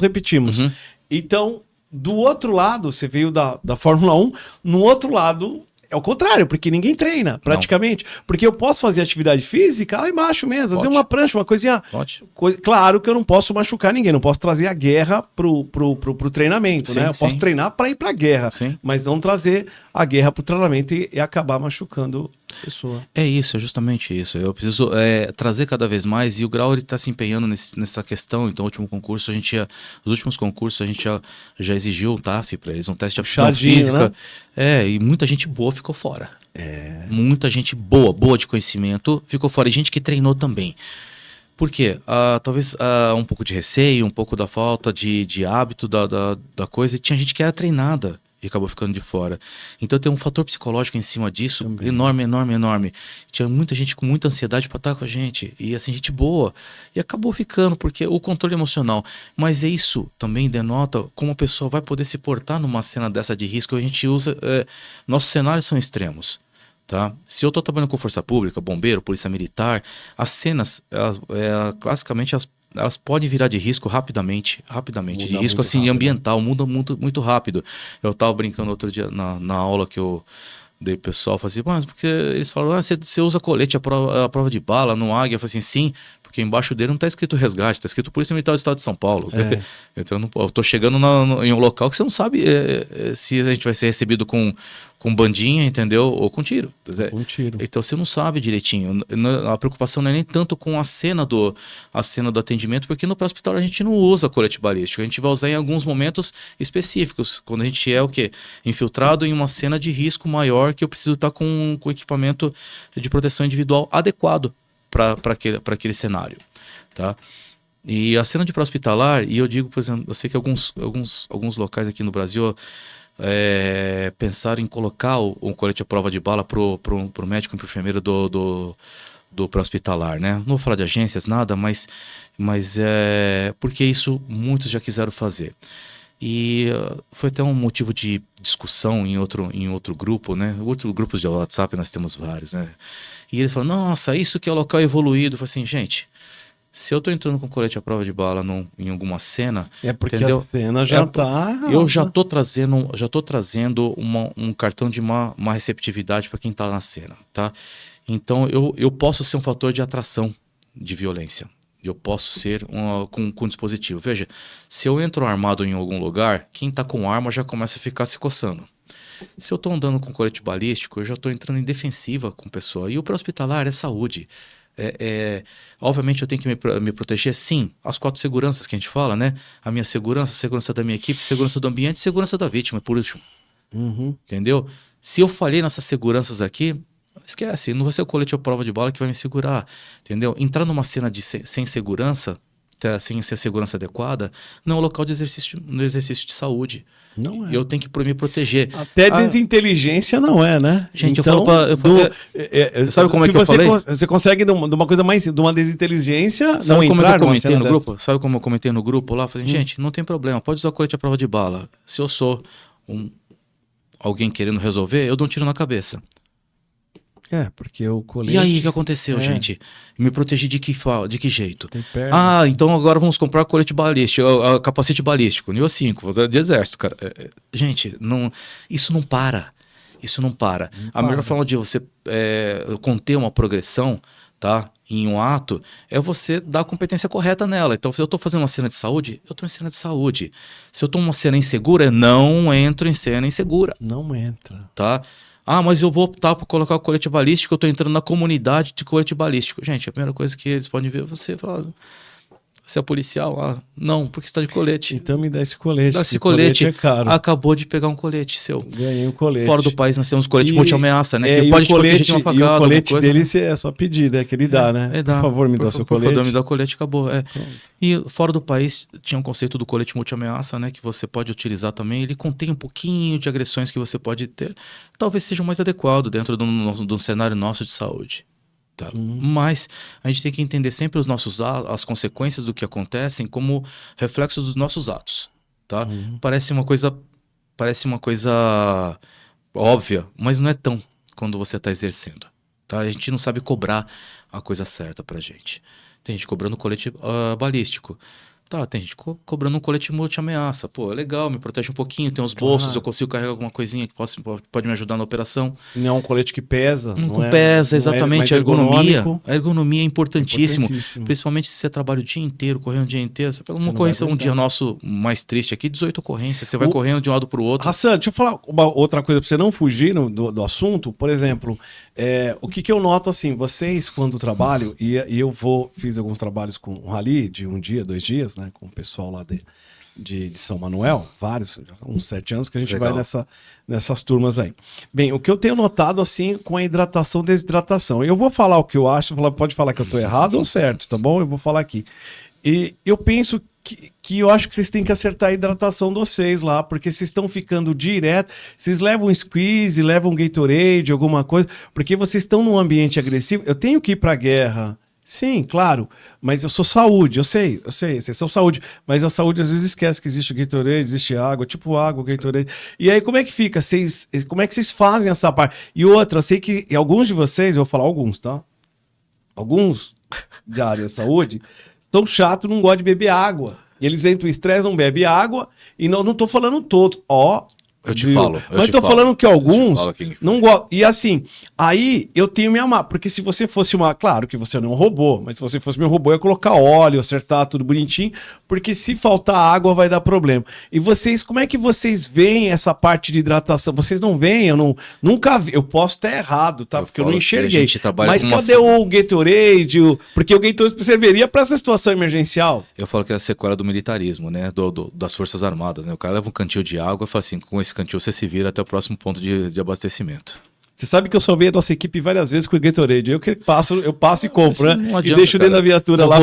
repetimos. Uhum. Então, do outro lado, você veio da Fórmula 1, no outro lado... É o contrário, porque ninguém treina, praticamente. Não. Porque eu posso fazer atividade física lá embaixo mesmo, fazer uma prancha, uma coisinha. Claro que eu não posso machucar ninguém, não posso trazer a guerra pro treinamento, né? Eu posso treinar para ir pra guerra, mas não trazer a guerra pro treinamento e acabar machucando a pessoa. É isso, é justamente isso. Eu preciso trazer cada vez mais, e o Grau está se empenhando nessa questão. Então, os últimos concursos a gente já exigiu um TAF para eles, um teste de aptidão física. Né? E muita gente boa ficou fora. Muita gente boa de conhecimento ficou fora. E gente que treinou também. Por quê? Talvez um pouco de receio, um pouco da falta de hábito da coisa. E tinha gente que era treinada e acabou ficando de fora. Então tem um fator psicológico em cima disso também. Enorme. Tinha muita gente com muita ansiedade para estar com a gente. E assim, gente boa. E acabou ficando, porque o controle emocional. Mas isso também denota como a pessoa vai poder se portar numa cena dessa de risco. A gente usa... nossos cenários são extremos. Tá? Se eu estou trabalhando com força pública, bombeiro, polícia militar, as cenas, classicamente, elas podem virar de risco rapidamente. De risco assim, rápido, ambiental, muda muito rápido. Eu estava brincando outro dia na aula que eu dei pro pessoal, falei assim, mas porque eles falaram, você usa colete à prova de bala no Águia? Eu falei assim, sim, porque embaixo dele não está escrito resgate, está escrito Polícia Militar do Estado de São Paulo. Então eu tô chegando em um local que você não sabe se a gente vai ser recebido com bandinha, entendeu? Ou com tiro. Com tiro. Então você não sabe direitinho. A preocupação não é nem tanto com a cena do atendimento, porque no pré-hospital a gente não usa colete balístico. A gente vai usar em alguns momentos específicos, quando a gente é o quê? Infiltrado em uma cena de risco maior, que eu preciso estar com equipamento de proteção individual adequado para aquele cenário, tá? E a cena de pré-hospitalar, e eu digo, por exemplo, eu sei que alguns locais aqui no Brasil pensaram em colocar o colete à prova de bala pro médico e pro enfermeiro do pré-hospitalar, né? Não vou falar de agências, nada, mas porque isso muitos já quiseram fazer. E foi até um motivo de discussão em outro grupo, né? Outros grupos de WhatsApp nós temos vários, né? E eles falaram, nossa, isso que é o local evoluído. Eu falei assim, gente, se eu tô entrando com colete à prova de bala em alguma cena... É porque entendeu? a cena já tá... Eu já tô trazendo um cartão de uma receptividade para quem tá na cena, tá? Então eu posso ser um fator de atração de violência. Eu posso ser com dispositivo. Veja, se eu entro armado em algum lugar, quem tá com arma já começa a ficar se coçando. Se eu tô andando com colete balístico, eu já tô entrando em defensiva com a pessoa. E o pré-hospitalar é saúde. Obviamente eu tenho que me proteger, sim, as 4 seguranças que a gente fala, né? A minha segurança, a segurança da minha equipe, segurança do ambiente, segurança da vítima, por último. Entendeu? Se eu falhei nessas seguranças aqui, esquece, não vai ser o colete à prova de bala que vai me segurar, entendeu? Entrar numa cena sem segurança, sem ser segurança adequada, não é um local de exercício de saúde. Não é. Eu tenho que me proteger. Até desinteligência não é, né? Gente, então, sabe como é que eu falei? Você consegue de uma coisa mais, de uma desinteligência, sabe não como entrar eu comentei no dessa? grupo? Sabe como eu comentei no grupo lá? Falei, gente, não tem problema, pode usar colete à prova de bala. Se eu sou alguém querendo resolver, eu dou um tiro na cabeça. Porque o colete... E aí, o que aconteceu, gente? Me protegi de que jeito? Tem perna. Então agora vamos comprar colete balístico, capacete balístico, nível 5, de exército, cara. Gente, isso não para. Isso não para. A melhor forma de você conter uma progressão, tá, em um ato, é você dar a competência correta nela. Então, se eu estou fazendo uma cena de saúde, eu estou em cena de saúde. Se eu estou em uma cena insegura, eu não entro em cena insegura. Não entra. Tá? Mas eu vou optar por colocar o colete balístico, eu tô entrando na comunidade de colete balístico. Gente, a primeira coisa que eles podem ver é você falar, você é policial? Não, porque você tá de colete. Então me dá esse colete. Dá esse colete. É caro. Acabou de pegar um colete seu. Ganhei um colete. Fora do país nós temos colete multi-ameaça, né? Que pode te proteger de uma facada. E o colete dele é só pedir, né? Que ele dá, né? Dá. Por favor, me dá o seu colete. Por favor, me dá o colete, acabou. E fora do país tinha um conceito do colete multi-ameaça, né? Que você pode utilizar também. Ele contém um pouquinho de agressões que você pode ter. Talvez seja o mais adequado dentro de um cenário nosso de saúde. Tá. Mas a gente tem que entender sempre as consequências do que acontecem como reflexo dos nossos atos. Tá? Parece uma coisa óbvia, mas não é tão quando você está exercendo. Tá? A gente não sabe cobrar a coisa certa pra gente. Tem gente cobrando colete balístico. Tá, tem gente cobrando um colete multi-ameaça. Pô, é legal, me protege um pouquinho, tem os bolsos, eu consigo carregar alguma coisinha que pode me ajudar na operação. Não é um colete que pesa. Não pesa, exatamente. A ergonomia é importantíssimo. Principalmente se você trabalha o dia inteiro, correndo o dia inteiro. Você pega uma ocorrência, um dia nosso mais triste aqui, 18 ocorrências. Você vai correndo de um lado para o outro. Hassan, deixa eu falar uma outra coisa para você não fugir do assunto. Por exemplo, o que eu noto assim, vocês quando trabalham, e eu fiz alguns trabalhos com o Rally de um dia, 2 dias, né, com o pessoal lá de São Manuel, vários, uns 7 anos que a gente Legal. vai nessas turmas aí. Bem, o que eu tenho notado assim com a hidratação e desidratação, eu vou falar o que eu acho, pode falar que eu tô errado ou certo, tá bom? Eu vou falar aqui. E eu penso que eu acho que vocês têm que acertar a hidratação de vocês lá, porque vocês estão ficando direto, vocês levam um squeeze, levam um Gatorade, alguma coisa, porque vocês estão num ambiente agressivo. Eu tenho que ir pra guerra. Sim, claro, mas eu sou saúde, eu sei, vocês são saúde, mas a saúde às vezes esquece que existe Gatorade, existe água, tipo água, Gatorade. E aí como é que fica? Como é que vocês fazem essa parte? E outra, eu sei que alguns de vocês, eu vou falar alguns, tá? Alguns da área de saúde são chatos, não gostam de beber água. E eles entram em estresse, não bebem água, e não tô falando todo, Eu te falo. Mas tô falando que alguns não gostam. E assim, aí eu tenho minha máquina. Porque se você fosse claro que você não é um robô, mas se você fosse meu robô, eu ia colocar óleo, acertar tudo bonitinho. Porque se faltar água, vai dar problema. E vocês, como é que vocês veem essa parte de hidratação? Vocês não veem? Eu nunca vi. Eu posso estar errado, tá? Porque eu não enxerguei. Mas cadê o Gatorade? Porque o Gatorade serviria para essa situação emergencial. Eu falo que é a sequela do militarismo, né? Das Forças Armadas, né? O cara leva um cantil de água e fala assim, com esse cantil você se vira até o próximo ponto de abastecimento. Você sabe que eu salvei a nossa equipe várias vezes com o Gatorade. Eu passo e compro, né? Adianta, e deixo dentro da viatura lá. O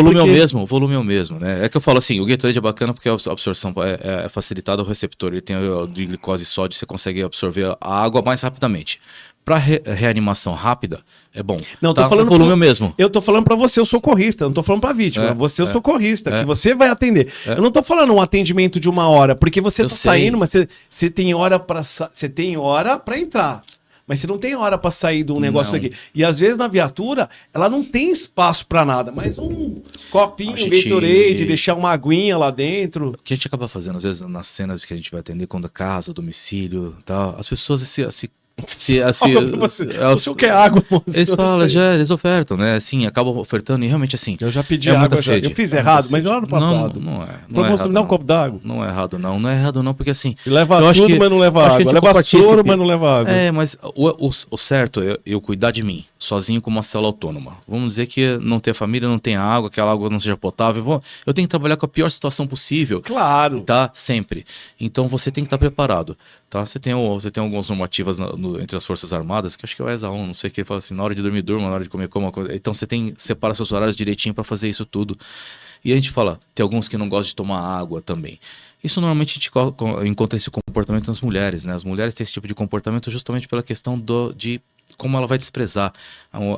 volume é o mesmo, né? É que eu falo assim, o Gatorade é bacana porque a absorção é facilitada ao receptor. Ele tem de glicose e sódio, você consegue absorver a água mais rapidamente. Para reanimação rápida, é bom. Não, tá? tô falando o volume é o mesmo. Eu tô falando para você, o socorrista. Não tô falando para vítima. Você é o socorrista, que você vai atender. Eu não tô falando um atendimento de 1 hora, porque você tá saindo, mas você tem hora para entrar. Mas você não tem hora para sair de um negócio daqui. E às vezes na viatura, ela não tem espaço para nada, mas um copinho, um Gatorade, deixar uma aguinha lá dentro. O que a gente acaba fazendo, às vezes, nas cenas que a gente vai atender, quando casa, domicílio, tá? As pessoas Se você quer água, moço? Eles falam, já, eles ofertam, né? Assim, acabam ofertando e realmente assim. Eu já pedi água, eu fiz errado, mas lá no passado. Não é. Não é errado, me dá um copo d'água. Não é errado, não. Não é errado, não, porque assim. Leva tudo, mas não leva água. Leva soro, mas não leva água. Mas o certo é eu cuidar de mim, sozinho como uma célula autônoma. Vamos dizer que não ter família, não tem água, aquela água não seja potável. Eu tenho que trabalhar com a pior situação possível. Claro. Tá? Sempre. Então você tem que estar preparado. Tá? Você tem algumas normativas entre as Forças Armadas, que acho que é o ESA 1, não sei o que, ele fala assim, na hora de dormir, durma, na hora de comer, coma. Então você separa seus horários direitinho para fazer isso tudo. E a gente fala, tem alguns que não gostam de tomar água também. Isso normalmente a gente encontra esse comportamento nas mulheres, né? As mulheres têm esse tipo de comportamento justamente pela questão de como ela vai desprezar.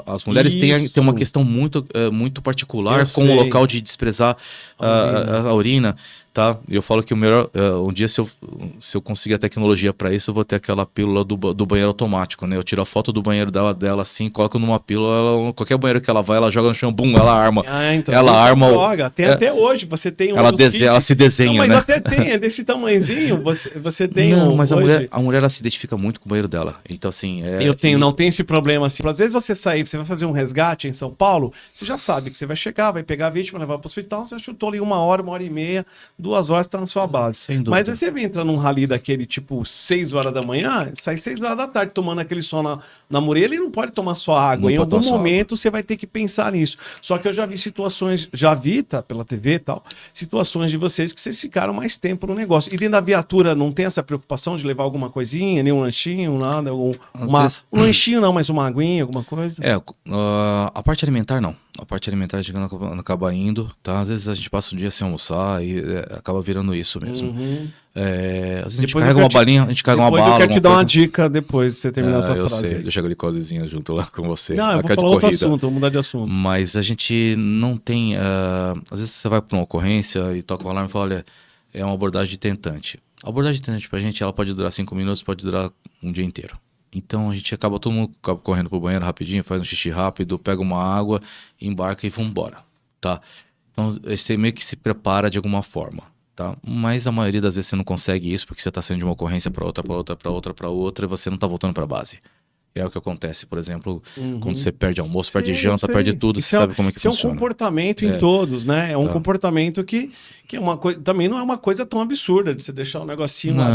As mulheres têm uma questão muito particular com o local de desprezar a urina. Tá? Eu falo que o melhor, um dia se eu conseguir a tecnologia para isso, eu vou ter aquela pílula do banheiro automático, né? Eu tiro a foto do banheiro dela assim, coloco numa pílula, qualquer banheiro que ela vai, ela joga no chão, bum, ela arma. Então, ela arma. Joga. Tem até hoje, você tem um. Ela se desenha, não, mas né? até tem, é desse tamanhozinho, você tem. Não, mas a mulher ela se identifica muito com o banheiro dela. Então, assim. Não tem esse problema assim. Às vezes você sair, você vai fazer um resgate em São Paulo, você já sabe que você vai chegar, vai pegar a vítima, levar para o hospital, você chutou ali 1 hora e meia, 2 horas tá na sua base. Sem dúvida. Mas aí você vem entrar num rally daquele tipo 6 horas da manhã, sai 6 horas da tarde tomando aquele sol na muralha e não pode tomar só água. Em algum momento você vai ter que pensar nisso. Só que eu já vi situações, tá, pela TV e tal, situações de vocês que vocês ficaram mais tempo no negócio. E dentro da viatura não tem essa preocupação de levar alguma coisinha, nem um lanchinho, nada, um lanchinho não, mas uma aguinha, alguma coisa? A parte alimentar não. A parte alimentar a gente não acaba indo, tá? Às vezes a gente passa um dia sem almoçar e acaba virando isso mesmo. Às vezes a gente carrega uma balinha, a gente carrega uma bala. Depois eu quero te dar uma dica depois de você terminar essa frase. Eu sei, deixa a glicosezinha junto lá com você. Não, eu vou falar outro assunto, vou mudar de assunto. Mas a gente não tem... às vezes você vai para uma ocorrência e toca o alarme e fala, olha, é uma abordagem de tentante. A abordagem de tentante pra gente, ela pode durar 5 minutos, pode durar um dia inteiro. Então a gente todo mundo correndo pro banheiro rapidinho, faz um xixi rápido, pega uma água, embarca e vamos embora, tá? Então você meio que se prepara de alguma forma, tá? Mas a maioria das vezes você não consegue isso porque você tá saindo de uma ocorrência para outra e você não tá voltando para a base. É o que acontece, por exemplo, quando você perde almoço, perde janta, perde tudo, você sabe como é que funciona. Isso é um comportamento em todos, né? É um comportamento que é uma coisa, também não é uma coisa tão absurda de você deixar um negocinho lá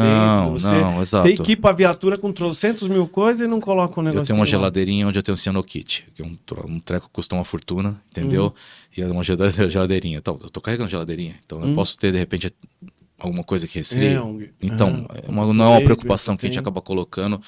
dentro. Exato. Você equipa a viatura com 300.000 coisas e não coloca um negocinho. Eu tenho uma geladeirinha onde eu tenho um cianokit, que é um treco que custa uma fortuna, entendeu? E é uma geladeirinha. Então, eu tô carregando geladeirinha, então eu posso ter, de repente, alguma coisa que resfria. Então, não é uma preocupação que a gente acaba colocando.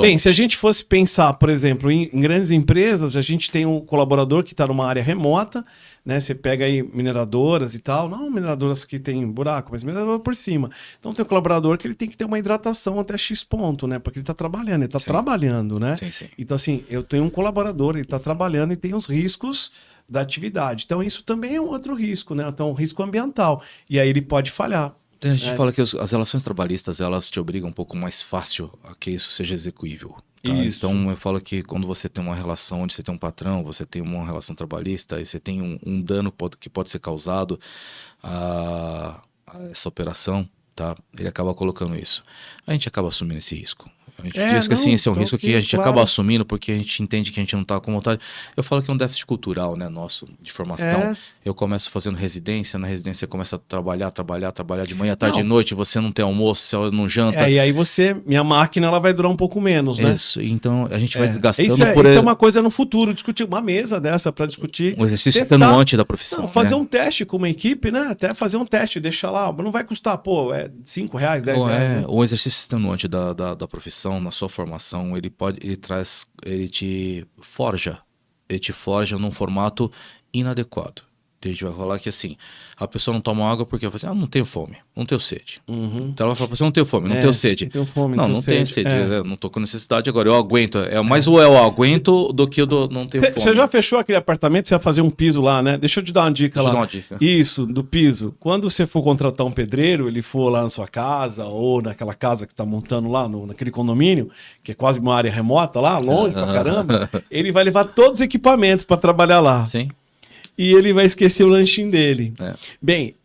Bem, se a gente fosse pensar, por exemplo, em grandes empresas, a gente tem um colaborador que está numa área remota, né? Você pega aí mineradoras e tal, não mineradoras que tem buraco, mas minerador por cima. Então tem um colaborador que ele tem que ter uma hidratação até X ponto, né? Porque ele está trabalhando, né? Sim. Então assim, eu tenho um colaborador, ele está trabalhando e tem os riscos da atividade. Então isso também é um outro risco, né? Então um risco ambiental. E aí ele pode falhar. A gente fala que as relações trabalhistas, elas te obrigam um pouco mais fácil a que isso seja execuível. Tá? Então eu falo que quando você tem uma relação onde você tem um patrão, você tem uma relação trabalhista e você tem um dano que pode ser causado a essa operação, tá? Ele acaba colocando isso. A gente acaba assumindo esse risco. A gente diz que assim, esse é um risco que a gente acaba assumindo porque a gente entende que a gente não está com vontade. Eu falo que é um déficit cultural, né, nosso, de formação. Eu começo fazendo residência, na residência começa a trabalhar de manhã, tarde e noite, você não tem almoço, você não janta. E aí minha máquina ela vai durar um pouco menos, né? Isso, então a gente vai desgastando por... Isso é uma coisa no futuro, discutir uma mesa dessa para discutir. Um exercício extenuante da profissão. Fazer um teste com uma equipe, né? Até fazer um teste, deixar lá, não vai custar, R$5, R$10. Né? O exercício extenuante da profissão, na sua formação, ele te forja num formato inadequado. A gente vai falar que assim, a pessoa não toma água porque vai assim, não tenho fome, não tenho sede. Então ela vai falar, você não tenho fome, não tenho sede. Não tenho sede, eu não tô com necessidade agora, eu aguento. Mais o eu aguento do que o não tenho fome. Você já fechou aquele apartamento, você vai fazer um piso lá, né? Deixa eu te dar uma dica lá. Isso, do piso. Quando você for contratar um pedreiro, ele for lá na sua casa ou naquela casa que tá montando lá, naquele condomínio, que é quase uma área remota lá, longe pra caramba, ele vai levar todos os equipamentos para trabalhar lá. Sim. E ele vai esquecer o lanchinho dele. Bem,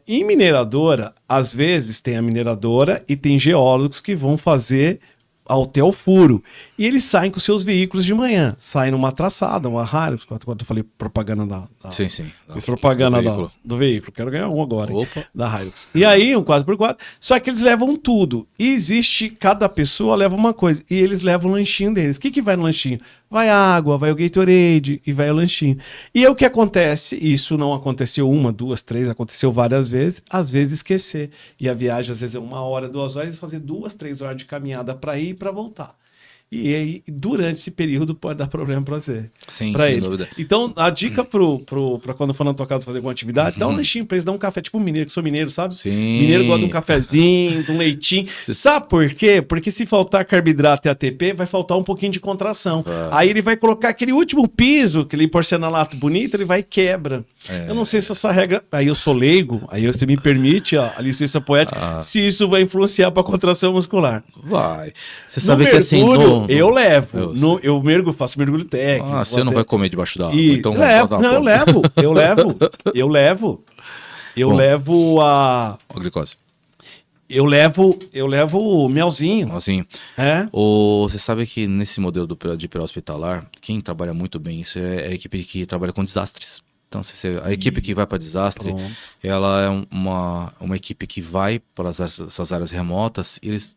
em mineradora, às vezes tem a mineradora e tem geólogos que vão fazer até o furo. E eles saem com seus veículos de manhã. Saem numa traçada, uma Hilux, quando eu falei propaganda Sim. Fiz propaganda do veículo. Quero ganhar um agora, hein, da Hilux. E aí, um 4x4. Só que eles levam tudo. E existe, cada pessoa leva uma coisa. E eles levam o lanchinho deles. O que vai no lanchinho? Vai água, vai o Gatorade e vai o lanchinho. E aí o que acontece? Isso não aconteceu 1, 2, 3, aconteceu várias vezes. Às vezes esquecer. E a viagem, às vezes, é 1 hora, 2 horas, fazer 2, 3 horas de caminhada para ir e para voltar. E aí, durante esse período, pode dar problema para você. Sim, pra sem eles. dúvida. Então, a dica pra quando for na tua casa fazer alguma atividade, dá um lanchinho pra eles, dá um café, tipo mineiro, que sou mineiro, sabe? Sim. Mineiro gosta de um cafezinho, de um leitinho. Sabe por quê? Porque se faltar carboidrato e ATP, vai faltar um pouquinho de contração. Aí ele vai colocar aquele último piso, aquele porcelanato bonito, ele vai e quebra. Eu não sei se essa regra... Aí eu sou leigo, aí você me permite a licença poética, se isso vai influenciar pra contração muscular. Vai. Você sabe que assim... Eu levo. Eu faço mergulho técnico. Você não vai comer debaixo da água. Então eu levo a glicose. Eu levo o melzinho. Melzinho. É? Você sabe que nesse modelo de pré-hospitalar, quem trabalha muito bem isso é a equipe que trabalha com desastres. Então, a equipe que vai para desastre, ela é uma equipe que vai para essas áreas remotas e eles...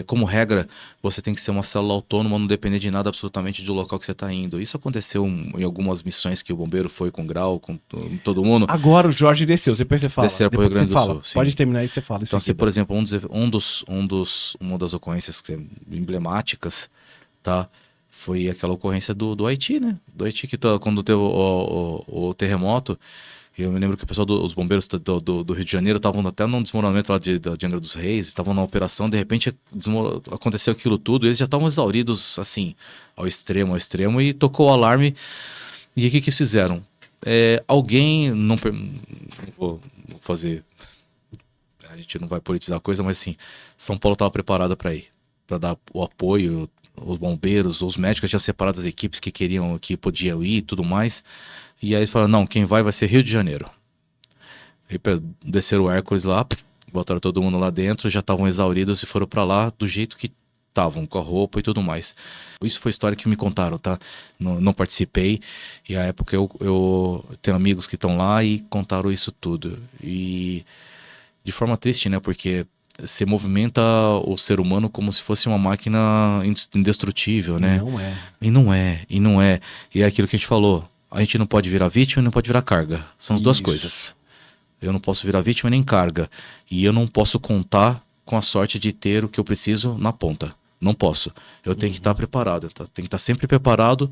como regra, você tem que ser uma célula autônoma, não depender de nada absolutamente do local que você está indo. Isso aconteceu em algumas missões que o bombeiro foi com grau, com todo mundo. Agora o Jorge desceu, depois você fala. Desceu para o Rio Grande do Sul. Pode terminar aí, você fala. Então, por exemplo, uma das ocorrências emblemáticas, tá? Foi aquela ocorrência do Haiti, né? Do Haiti, quando teve o terremoto. Eu me lembro que o pessoal os bombeiros do Rio de Janeiro estavam até num desmoronamento lá de Angra dos Reis, estavam na operação, de repente aconteceu aquilo tudo, eles já estavam exauridos, assim, ao extremo, e tocou o alarme. E o que eles fizeram? Alguém, não vou fazer, a gente não vai politizar a coisa, mas assim, São Paulo estava preparada para ir, para dar o apoio, os bombeiros, os médicos já separaram as equipes que podiam ir e tudo mais. E aí eles falaram, não, quem vai ser Rio de Janeiro. Aí desceram o Hércules lá, botaram todo mundo lá dentro, já estavam exauridos e foram pra lá do jeito que estavam, com a roupa e tudo mais. Isso foi história que me contaram, tá? Não participei. E à época eu tenho amigos que estão lá e contaram isso tudo. E de forma triste, né? Porque você movimenta o ser humano como se fosse uma máquina indestrutível, né? E não é. E é aquilo que a gente falou. A gente não pode virar vítima e não pode virar carga. São as duas coisas. Eu não posso virar vítima nem carga. E eu não posso contar com a sorte de ter o que eu preciso na ponta. Não posso. Eu tenho que estar preparado. Tenho que estar sempre preparado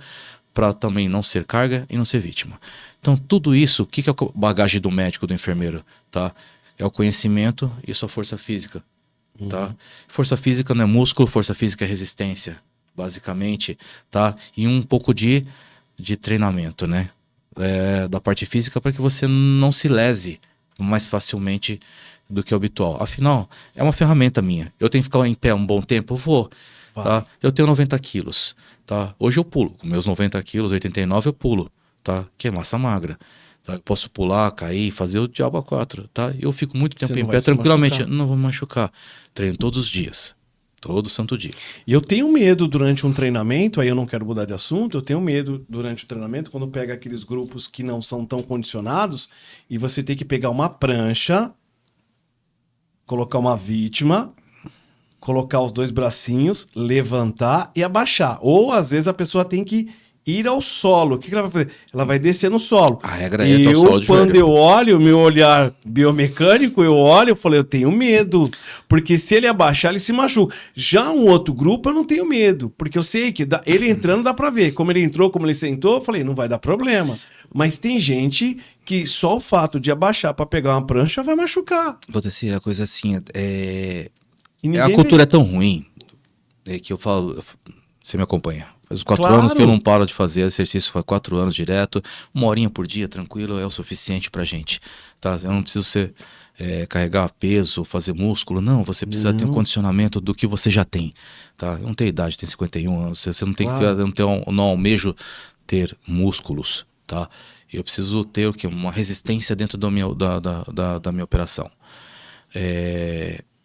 para também não ser carga e não ser vítima. Então, tudo isso, o que é a bagagem do médico, do enfermeiro? Tá? É o conhecimento e sua força física. Tá? Força física não é músculo, força física é resistência, basicamente. Tá? E um pouco de treinamento, né? Da parte física, para que você não se lese mais facilmente do que o habitual. Afinal, é uma ferramenta minha. Eu tenho que ficar em pé um bom tempo? Eu vou. Tá? Eu tenho 90 quilos. Tá? Hoje eu pulo. Com meus 90 quilos, 89 eu pulo. Tá? Que é massa magra. Tá? Eu posso pular, cair, fazer o diabo a 4. Tá? Eu fico muito tempo em pé tranquilamente. Não vou machucar. Treino todos os dias. Todo santo dia. E eu tenho medo durante um treinamento, aí eu não quero mudar de assunto, eu tenho medo durante o treinamento, quando pega aqueles grupos que não são tão condicionados, e você tem que pegar uma prancha, colocar uma vítima, colocar os 2 bracinhos, levantar e abaixar. Ou, às vezes, a pessoa tem que ir ao solo. O que ela vai fazer? Ela vai descer no solo. A regra é o solo de quando eu olho, o meu olhar biomecânico, eu falei, eu tenho medo. Porque se ele abaixar, ele se machuca. Já um outro grupo, eu não tenho medo. Porque eu sei que ele entrando dá pra ver. Como ele entrou, como ele sentou, eu falei, não vai dar problema. Mas tem gente que só o fato de abaixar pra pegar uma prancha vai machucar. Vou dizer a coisa assim, a cultura é tão ruim que eu falo, você me acompanha. Faz 4 anos que eu não paro de fazer exercício, faz 4 anos direto, 1 horinha por dia, tranquilo, é o suficiente pra gente. Tá? Eu não preciso carregar peso, fazer músculo, não, você precisa ter um condicionamento do que você já tem. Tá? Eu não tenho idade, tenho 51 anos, você não tem que não almejo ter músculos, tá? Eu preciso ter uma resistência dentro da minha operação.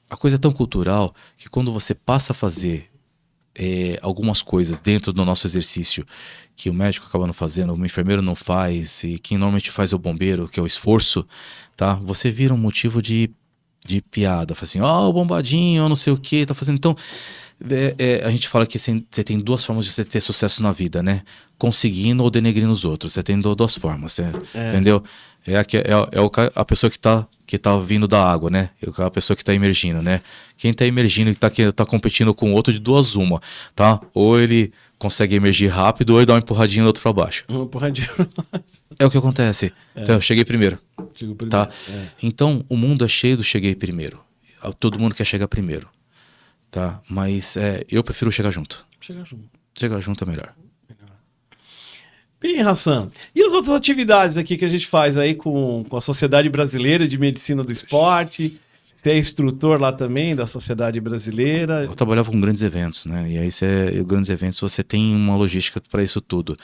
A coisa é tão cultural que quando você passa a fazer algumas coisas dentro do nosso exercício que o médico acaba não fazendo, o enfermeiro não faz, e quem normalmente faz é o bombeiro, que é o esforço, tá? Você vira um motivo de piada, fala assim, o bombadinho, não sei o que, tá fazendo. Então, a gente fala que assim, você tem duas formas de você ter sucesso na vida, né? Conseguindo ou denegrindo os outros. Você tem duas formas, entendeu? A pessoa que tá vindo da água, né? A pessoa que tá emergindo, né? Quem tá emergindo e tá competindo com o outro de duas uma, tá? Ou ele consegue emergir rápido ou ele dá uma empurradinha do outro pra baixo. Uma empurradinha. É o que acontece. Então, eu cheguei primeiro. Tá? Então, o mundo é cheio do cheguei primeiro. Todo mundo quer chegar primeiro. Tá? Mas eu prefiro chegar junto. Chegar junto é melhor. Bem, Hassan, e as outras atividades aqui que a gente faz aí com a Sociedade Brasileira de Medicina do Esporte? Você é instrutor lá também da Sociedade Brasileira? Eu trabalhava com grandes eventos, né? E aí, grandes eventos, você tem uma logística para isso tudo.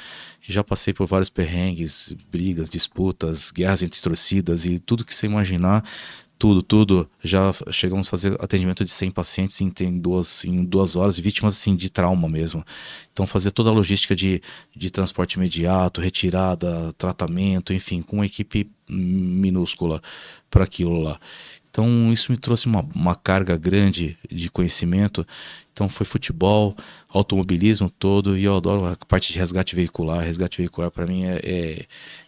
E já passei por vários perrengues, brigas, disputas, guerras entre torcidas e tudo que você imaginar. Tudo. Já chegamos a fazer atendimento de 100 pacientes em 2 horas, vítimas assim, de trauma mesmo. Então, fazer toda a logística de transporte imediato, retirada, tratamento, enfim, com uma equipe minúscula para aquilo lá. Então, isso me trouxe uma carga grande de conhecimento. Então, foi futebol, automobilismo todo, e eu adoro a parte de resgate veicular. Resgate veicular, para mim,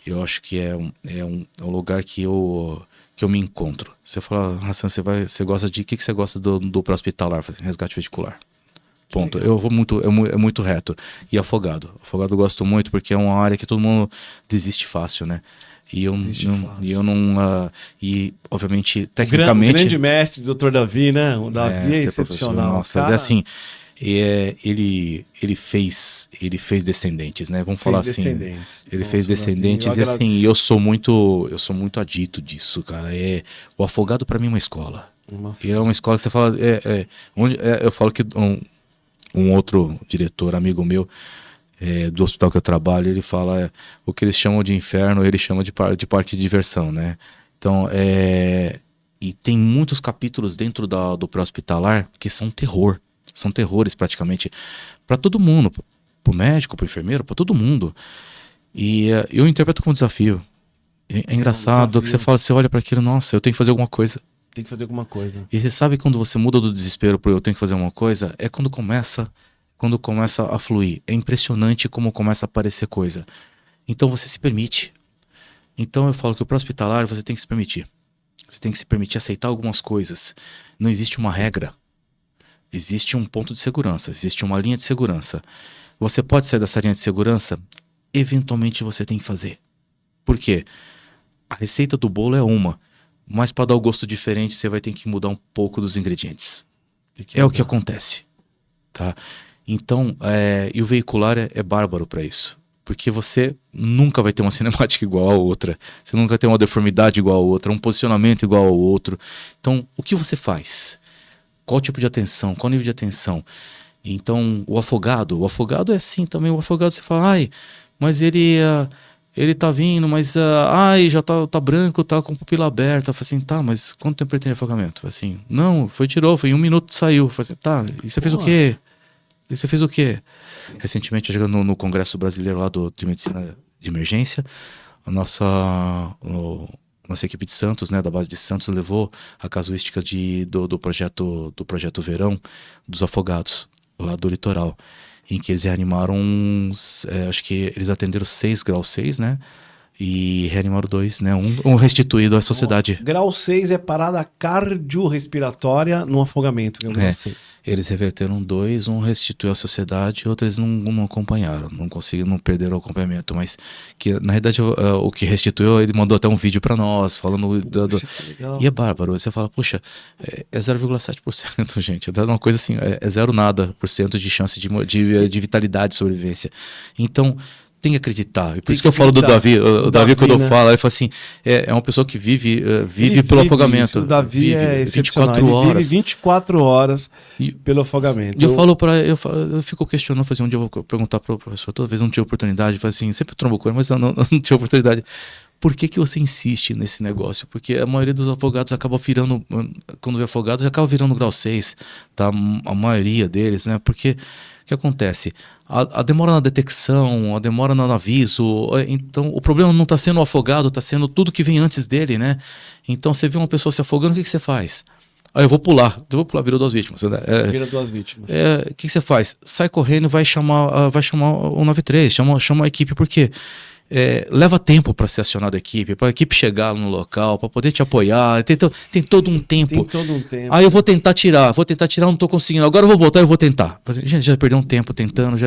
eu acho que é um lugar que eu me encontro. Você fala, Hassan, você gosta de... O que você gosta do pré-hospitalar? Resgate veicular. Ponto. Eu vou muito reto. E afogado. Afogado eu gosto muito porque é uma área que todo mundo desiste fácil, né? E obviamente, tecnicamente... O grande mestre, Dr. Davi, né? O Davi é excepcional. Nossa, cara... assim... ele fez descendentes, né? Vamos falar assim. Ele fez descendentes e assim, eu sou muito adito disso, cara. O Afogado para mim é uma escola. E é uma escola que você fala, eu falo que um outro diretor, amigo meu, do hospital que eu trabalho, ele fala o que eles chamam de inferno, ele chama de parque de diversão, né? Então, e tem muitos capítulos dentro do pré-hospitalar que são terror. São terrores praticamente para todo mundo, pro médico, pro enfermeiro, para todo mundo. E eu interpreto como desafio. É engraçado que você fala, você olha para aquilo, nossa, eu tenho que fazer alguma coisa. Tem que fazer alguma coisa. E você sabe quando você muda do desespero pro eu tenho que fazer alguma coisa, é quando começa a fluir. É impressionante como começa a aparecer coisa. Então você se permite. Então eu falo que o pré-hospitalar você tem que se permitir. Você tem que se permitir aceitar algumas coisas. Não existe uma regra. Existe um ponto de segurança, existe uma linha de segurança. Você pode sair dessa linha de segurança? Eventualmente você tem que fazer. Por quê? A receita do bolo é uma, mas para dar o gosto diferente você vai ter que mudar um pouco dos ingredientes. É o que acontece. Tá? Então, e o veicular é bárbaro para isso. Porque você nunca vai ter uma cinemática igual a outra. Você nunca vai ter uma deformidade igual a outra, um posicionamento igual ao outro. Então, o que você faz? Qual tipo de atenção? Qual nível de atenção? Então, o afogado é assim também. O afogado você fala, mas ele tá vindo, mas já tá branco, tá com pupila aberta. Eu falei assim, tá, mas quanto tempo ele tem de afogamento? Eu falei assim, não, tirou, foi em 1 minuto saiu. Eu falei assim, tá, e você fez o quê? E você fez o quê? Recentemente, eu no Congresso Brasileiro lá de Medicina de Emergência, a nossa equipe de Santos, né, da base de Santos, levou a casuística do projeto Verão dos afogados, lá do litoral, em que eles reanimaram acho que eles atenderam 6 grau 6, né, e reanimaram 2, né, um restituído à sociedade. Nossa, grau 6 é parada cardiorrespiratória no afogamento, que é o grau 6. Eles reverteram 2, um restituiu à sociedade, outros não acompanharam, não perderam o acompanhamento, mas que na realidade o que restituiu, ele mandou até um vídeo para nós, falando e é bárbaro, você fala, puxa, é 0,7%, gente, é uma coisa assim, é 0 nada por cento de chance de vitalidade e sobrevivência. Então, tem que acreditar. E por isso que eu falo do Davi. O Davi, quando eu falo, ele fala assim, é uma pessoa que vive pelo afogamento. Isso. O Davi é excepcional. 24 horas. Ele vive 24 horas pelo afogamento. E eu fico questionando, um dia eu vou perguntar para o professor, toda vez não tinha oportunidade, eu falo assim, sempre trombo com ele, mas eu não tinha oportunidade. por que você insiste nesse negócio? Porque a maioria dos afogados acaba virando, quando vê afogado, já acaba virando grau 6, tá? A maioria deles, né? Porque o que acontece? A demora na detecção, a demora no aviso, então o problema não está sendo o afogado, está sendo tudo que vem antes dele, né? Então você vê uma pessoa se afogando, o que você faz? Eu vou pular, virou 2 vítimas. Vira 2 vítimas. O que você faz? Sai correndo e vai chamar o 93, chama a equipe, por quê? Leva tempo para ser acionada a equipe, para a equipe chegar no local, para poder te apoiar, tem todo um tempo. Tem todo um tempo. Aí eu vou tentar tirar, não estou conseguindo, agora eu vou voltar, eu vou tentar. Gente, já perdeu um tempo tentando.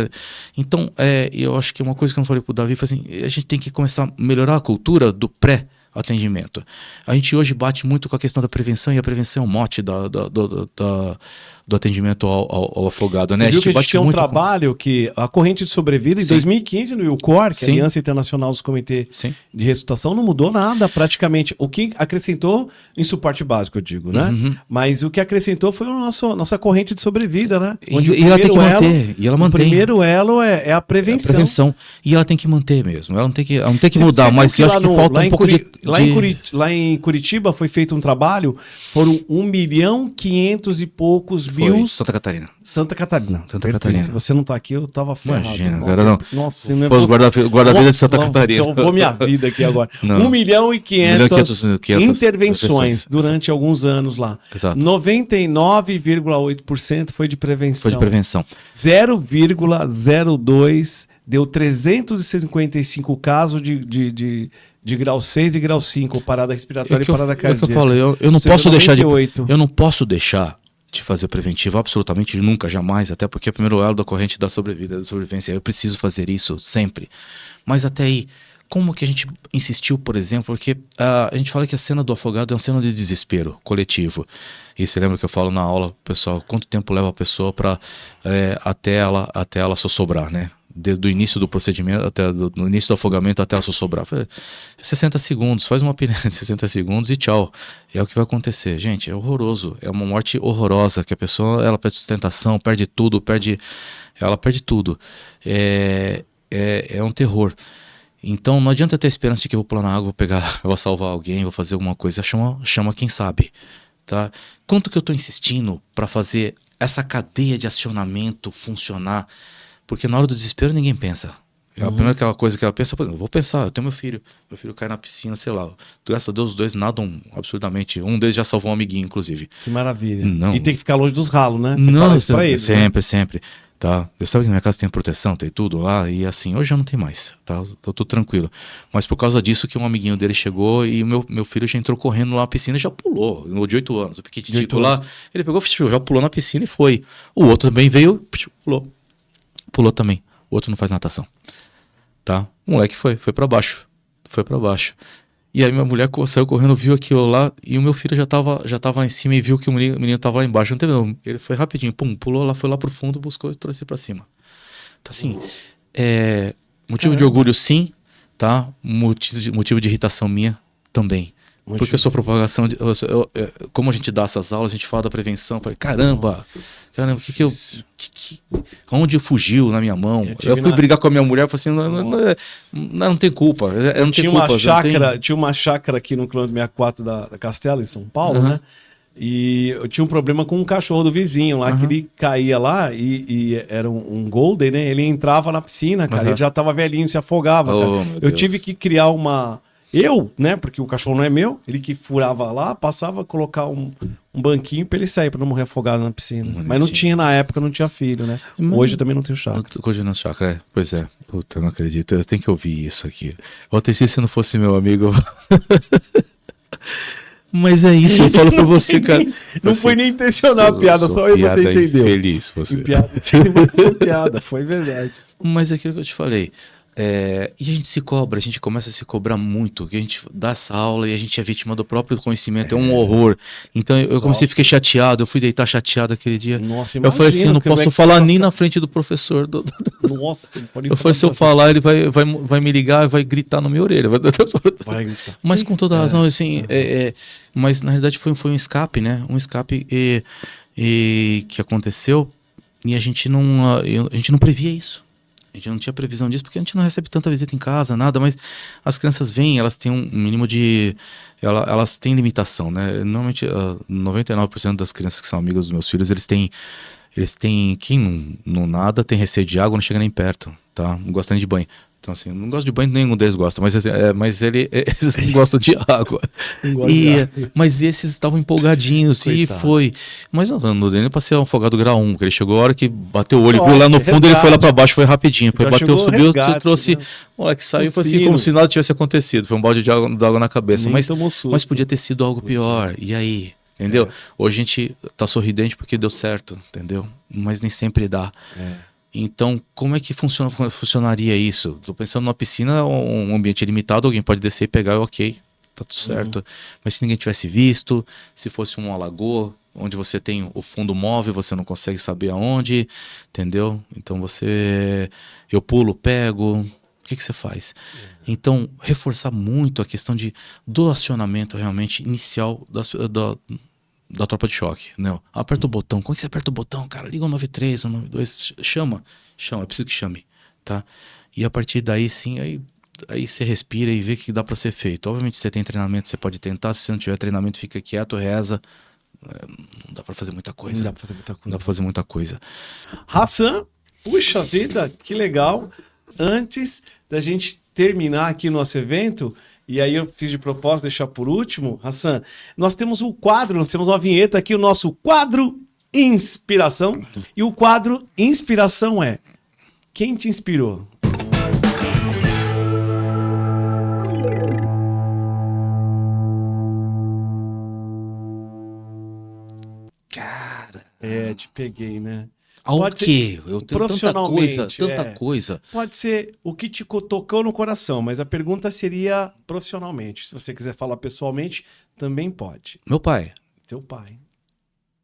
Então, eu acho que uma coisa que eu não falei pro Davi foi assim, a gente tem que começar a melhorar a cultura do pré-atendimento. A gente hoje bate muito com a questão da prevenção, e a prevenção é o mote do atendimento ao afogado, né? Você viu que a gente tem um muito trabalho que a corrente de sobrevida em 2015 no ILCOR, que é a Aliança Internacional dos Comitês de Ressuscitação, não mudou nada praticamente. O que acrescentou em suporte básico, eu digo, né? Mas o que acrescentou foi a nossa corrente de sobrevida, né? E ela tem que manter. E ela mantém. O primeiro elo é a prevenção. A prevenção. E ela tem que manter mesmo. Ela não tem que mudar, mas eu acho que falta um pouco de... Lá em Curitiba foi feito um trabalho, foram 1.500.000 e poucos mil. Santa Catarina. Santa Catarina. Se você não tá aqui, eu tava ferrado. Imagina, agora não. Nossa, os guarda-vida de Santa Catarina. Salvou minha vida aqui agora. 1.500.000 intervenções durante alguns anos lá. Exato. 99,8% foi de prevenção. 0,02 deu 355 casos de grau 6 e grau 5, parada respiratória e parada cardíaca. É que eu falei, eu não posso deixar de fazer preventivo, absolutamente nunca, jamais, até porque é o primeiro elo da corrente da sobrevivência. Eu preciso fazer isso sempre. Mas até aí, como que a gente insistiu, por exemplo, porque a gente fala que a cena do afogado é uma cena de desespero coletivo. E você lembra que eu falo na aula, pessoal, quanto tempo leva a pessoa para até ela sossobrar, né? Do início do procedimento, no início do afogamento até ela sossobrar. 60 segundos, faz uma apneia de 60 segundos e tchau. É o que vai acontecer. Gente, é horroroso. É uma morte horrorosa, que a pessoa ela perde sustentação, perde tudo, ela perde tudo. É um terror. Então não adianta ter esperança de que eu vou pular na água, eu vou salvar alguém, vou fazer alguma coisa. Chama quem sabe. Tá? Quanto que eu estou insistindo para fazer essa cadeia de acionamento funcionar? Porque na hora do desespero ninguém pensa. A primeira coisa que ela pensa, eu vou pensar, eu tenho meu filho cai na piscina, sei lá. Graças a Deus os dois nadam absurdamente. Um deles já salvou um amiguinho, inclusive. Que maravilha. Não. E tem que ficar longe dos ralos, né? Você fala isso pra eles, sempre. Tá? Você sabe que na minha casa tem proteção, tem tudo lá, e assim, hoje já não tem mais, tá? Eu tô tranquilo. Mas por causa disso que um amiguinho dele chegou e meu filho já entrou correndo lá na piscina e já pulou, de 8 anos, o pequititico lá, ele pegou, já pulou na piscina e foi. O outro também veio, pulou também. O outro não faz natação. Tá? O moleque foi pra baixo. E aí minha mulher saiu correndo, viu aquilo lá, e o meu filho já tava lá em cima e viu que o menino tava lá embaixo. Não teve não. Ele foi rapidinho, pulou lá, foi lá pro fundo, buscou e trouxe pra cima. Então assim, motivo de orgulho sim, tá? Motivo de irritação minha também. Porque a sua propagação, como a gente dá essas aulas, a gente fala da prevenção. Eu falei, caramba, onde fugiu na minha mão? Eu fui brigar com a minha mulher, falei assim, não tem culpa. Tinha uma chácara aqui no quilômetro 64 da Castela, em São Paulo, né? E eu tinha um problema com um cachorro do vizinho lá, que ele caía lá e era um golden, né? Ele entrava na piscina, cara, ele já tava velhinho, se afogava, cara. Eu tive que criar né? Porque o cachorro não é meu, ele que furava lá, passava, colocar um banquinho pra ele sair, pra não morrer afogado na piscina. Mas não tinha, na época, não tinha filho, né? Hoje também não tenho chácara. Hoje não chácara, pois é. Puta, eu não acredito, eu tenho que ouvir isso aqui. Valteci, se não fosse meu amigo... Mas é isso, eu falo pra você, cara. Não foi nem intencional a piada, só aí você entendeu. Feliz você. Piada, foi verdade. Mas é aquilo que eu te falei. E a gente começa a se cobrar muito, que a gente dá essa aula e a gente é vítima do próprio conhecimento, é um horror. Então eu comecei a ficar chateado, eu fui deitar chateado aquele dia. Nossa, eu falei assim, eu não posso falar nem na frente do professor. Nossa, eu falei, se eu falar, ele vai me ligar, vai gritar na minha orelha. Vai gritar. Mas com toda razão, assim, mas na realidade foi um escape, né? Um escape que aconteceu e a gente não previa isso. A gente não tinha previsão disso, porque a gente não recebe tanta visita em casa, nada, mas as crianças vêm, elas têm um mínimo de... Elas têm limitação, né? Normalmente, 99% das crianças que são amigas dos meus filhos, eles têm... Quem não nada tem receio de água, não chega nem perto, tá? Não gosta nem de banho. Então, assim, não gosto de banho, nenhum deles gosta, mas eles não gostam de água. Mas esses estavam empolgadinhos. Coitado. E foi. Mas no Daniel passei um afogado grau 1, que ele chegou a hora que bateu o olho, viu lá no fundo, ele foi lá pra baixo, foi rapidinho. Foi, bateu, subiu, trouxe. Né? O moleque saiu, foi assim, como se nada tivesse acontecido. Foi um balde de água na cabeça. Mas podia ter sido algo pior. E aí? Entendeu? Hoje a gente tá sorridente porque deu certo, entendeu? Mas nem sempre dá. Então, como é que funcionaria isso? Tô pensando numa piscina, um ambiente limitado, alguém pode descer e pegar, ok, tá tudo certo. Mas se ninguém tivesse visto, se fosse um alagoa, onde você tem o fundo móvel, você não consegue saber aonde, entendeu? Então eu pulo, pego, o que você faz? Então, reforçar muito a questão do acionamento realmente inicial da tropa de choque, né? Aperta o botão. Como é que você aperta o botão, cara? Liga o 93, o 92, chama, é preciso que chame, tá? E a partir daí, sim, aí você respira e vê o que dá pra ser feito. Obviamente, se você tem treinamento, você pode tentar. Se você não tiver treinamento, fica quieto, reza. Não dá pra fazer muita coisa. Não dá pra fazer muita coisa. Hassan, puxa vida, que legal. Antes da gente terminar aqui o nosso evento... E aí eu fiz de propósito deixar por último, Hassan, nós temos um quadro, nós temos uma vinheta aqui, o nosso quadro Inspiração. E o quadro Inspiração é: quem te inspirou? Cara... te peguei, né? Ao quê? Eu tenho tanta coisa. Pode ser o que te tocou no coração, mas a pergunta seria profissionalmente. Se você quiser falar pessoalmente, também pode. Meu pai. Teu pai.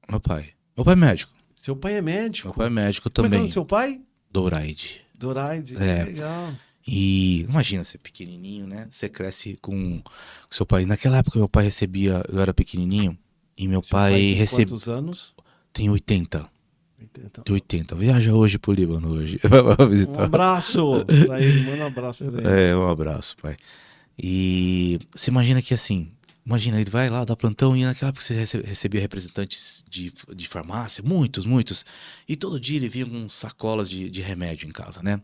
Meu pai é médico. Seu pai é médico? Meu pai é médico também. Como é o nome do seu pai? Doraide. Que legal. E imagina, você pequenininho, né? Você cresce com seu pai. Naquela época, meu pai recebia... Eu era pequenininho e meu pai recebia... Quantos anos? Tem 80. De 80. Viaja hoje pro Líbano hoje. Um abraço pra ele, manda um abraço pra ele. Um abraço, pai. E você imagina que assim, ele vai lá dar plantão e naquela época você recebia representantes de farmácia, muitos. E todo dia ele vinha com sacolas de remédio em casa, né?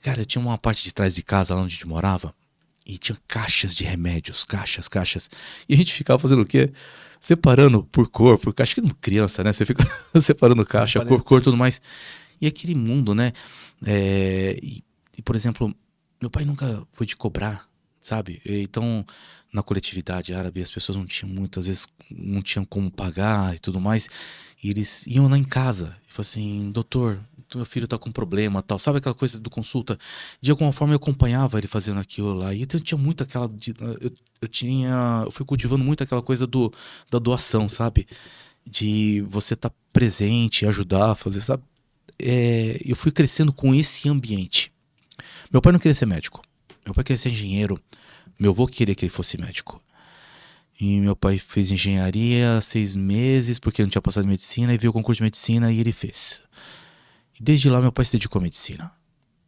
Cara, eu tinha uma parte de trás de casa lá onde a gente morava e tinha caixas de remédios, caixas. E a gente ficava fazendo o quê? Separando por cor, acho que como criança, né? Você fica separando caixa, cor, tudo mais. E aquele mundo, né? E, por exemplo, meu pai nunca foi de cobrar, sabe? Então, na coletividade árabe, as pessoas não tinham muitas vezes, não tinham como pagar e tudo mais. E eles iam lá em casa e falavam assim: doutor, meu filho tá com problema, tal. Sabe aquela coisa do consulta? De alguma forma eu acompanhava ele fazendo aquilo lá. E então eu tinha muito aquela... Eu fui cultivando muito aquela coisa da doação, sabe? De você estar presente, ajudar, fazer, sabe? Eu fui crescendo com esse ambiente. Meu pai não queria ser médico. Meu pai queria ser engenheiro. Meu avô queria que ele fosse médico. E meu pai fez engenharia 6 meses, porque não tinha passado em medicina, e veio o concurso de medicina e ele fez. E desde lá meu pai se dedicou à medicina,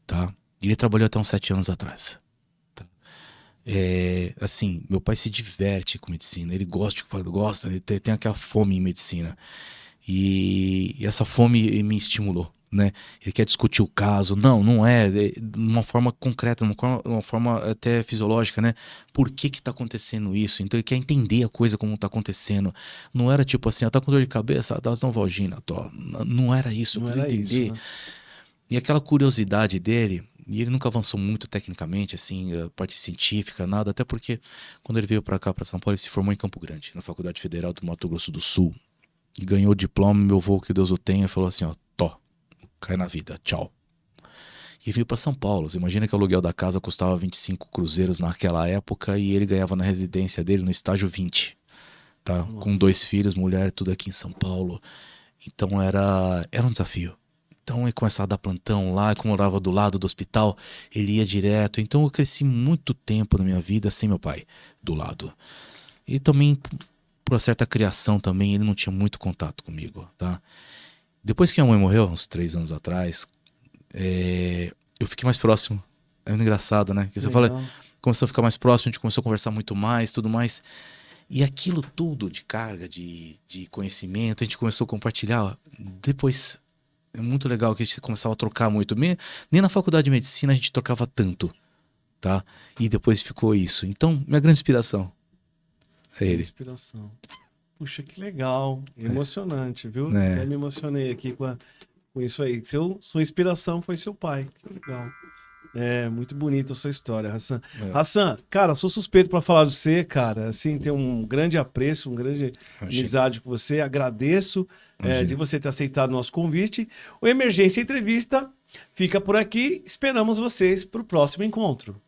tá? Ele trabalhou até uns 7 anos atrás. Tá? Assim, meu pai se diverte com medicina, ele gosta, ele tem aquela fome em medicina. E essa fome me estimulou, né? Ele quer discutir o caso, não é de uma forma concreta, uma forma até fisiológica, né? Por que tá acontecendo isso? Então ele quer entender a coisa como tá acontecendo. Não era tipo assim, tá com dor de cabeça, dá Novalgina, não era isso, não era entender. Isso, né? E aquela curiosidade dele, e ele nunca avançou muito tecnicamente, assim, a parte científica, nada, até porque quando ele veio para cá, para São Paulo, ele se formou em Campo Grande, na Faculdade Federal do Mato Grosso do Sul. E ganhou o diploma, meu avô, que Deus o tenha, falou assim, ó, cai na vida, tchau. E veio para São Paulo. Você imagina que o aluguel da casa custava 25 cruzeiros naquela época e ele ganhava na residência dele, no estágio 20. Tá? Nossa. Com 2 filhos, mulher, tudo aqui em São Paulo. Então era um desafio. Então ele começava a dar plantão lá, como eu morava do lado do hospital, ele ia direto. Então eu cresci muito tempo na minha vida sem meu pai do lado. E também, por uma certa criação também, ele não tinha muito contato comigo, tá? Depois que a mãe morreu, uns 3 anos atrás, eu fiquei mais próximo. É muito engraçado, né? Que você fala, começou a ficar mais próximo, a gente começou a conversar muito mais, tudo mais. E aquilo tudo de carga, de conhecimento, a gente começou a compartilhar. Depois, é muito legal que a gente começava a trocar muito. Nem na faculdade de medicina a gente trocava tanto, tá? E depois ficou isso. Então, minha grande inspiração é ele. Inspiração. Puxa, que legal. Emocionante, viu? É. Até me emocionei aqui com isso aí. Sua inspiração foi seu pai. Que legal. É, muito bonita a sua história, Hassan. Hassan, cara, sou suspeito para falar de você, cara. Assim, tenho um grande apreço, uma grande amizade com você. Agradeço de você ter aceitado o nosso convite. O Emergência Entrevista fica por aqui. Esperamos vocês para o próximo encontro.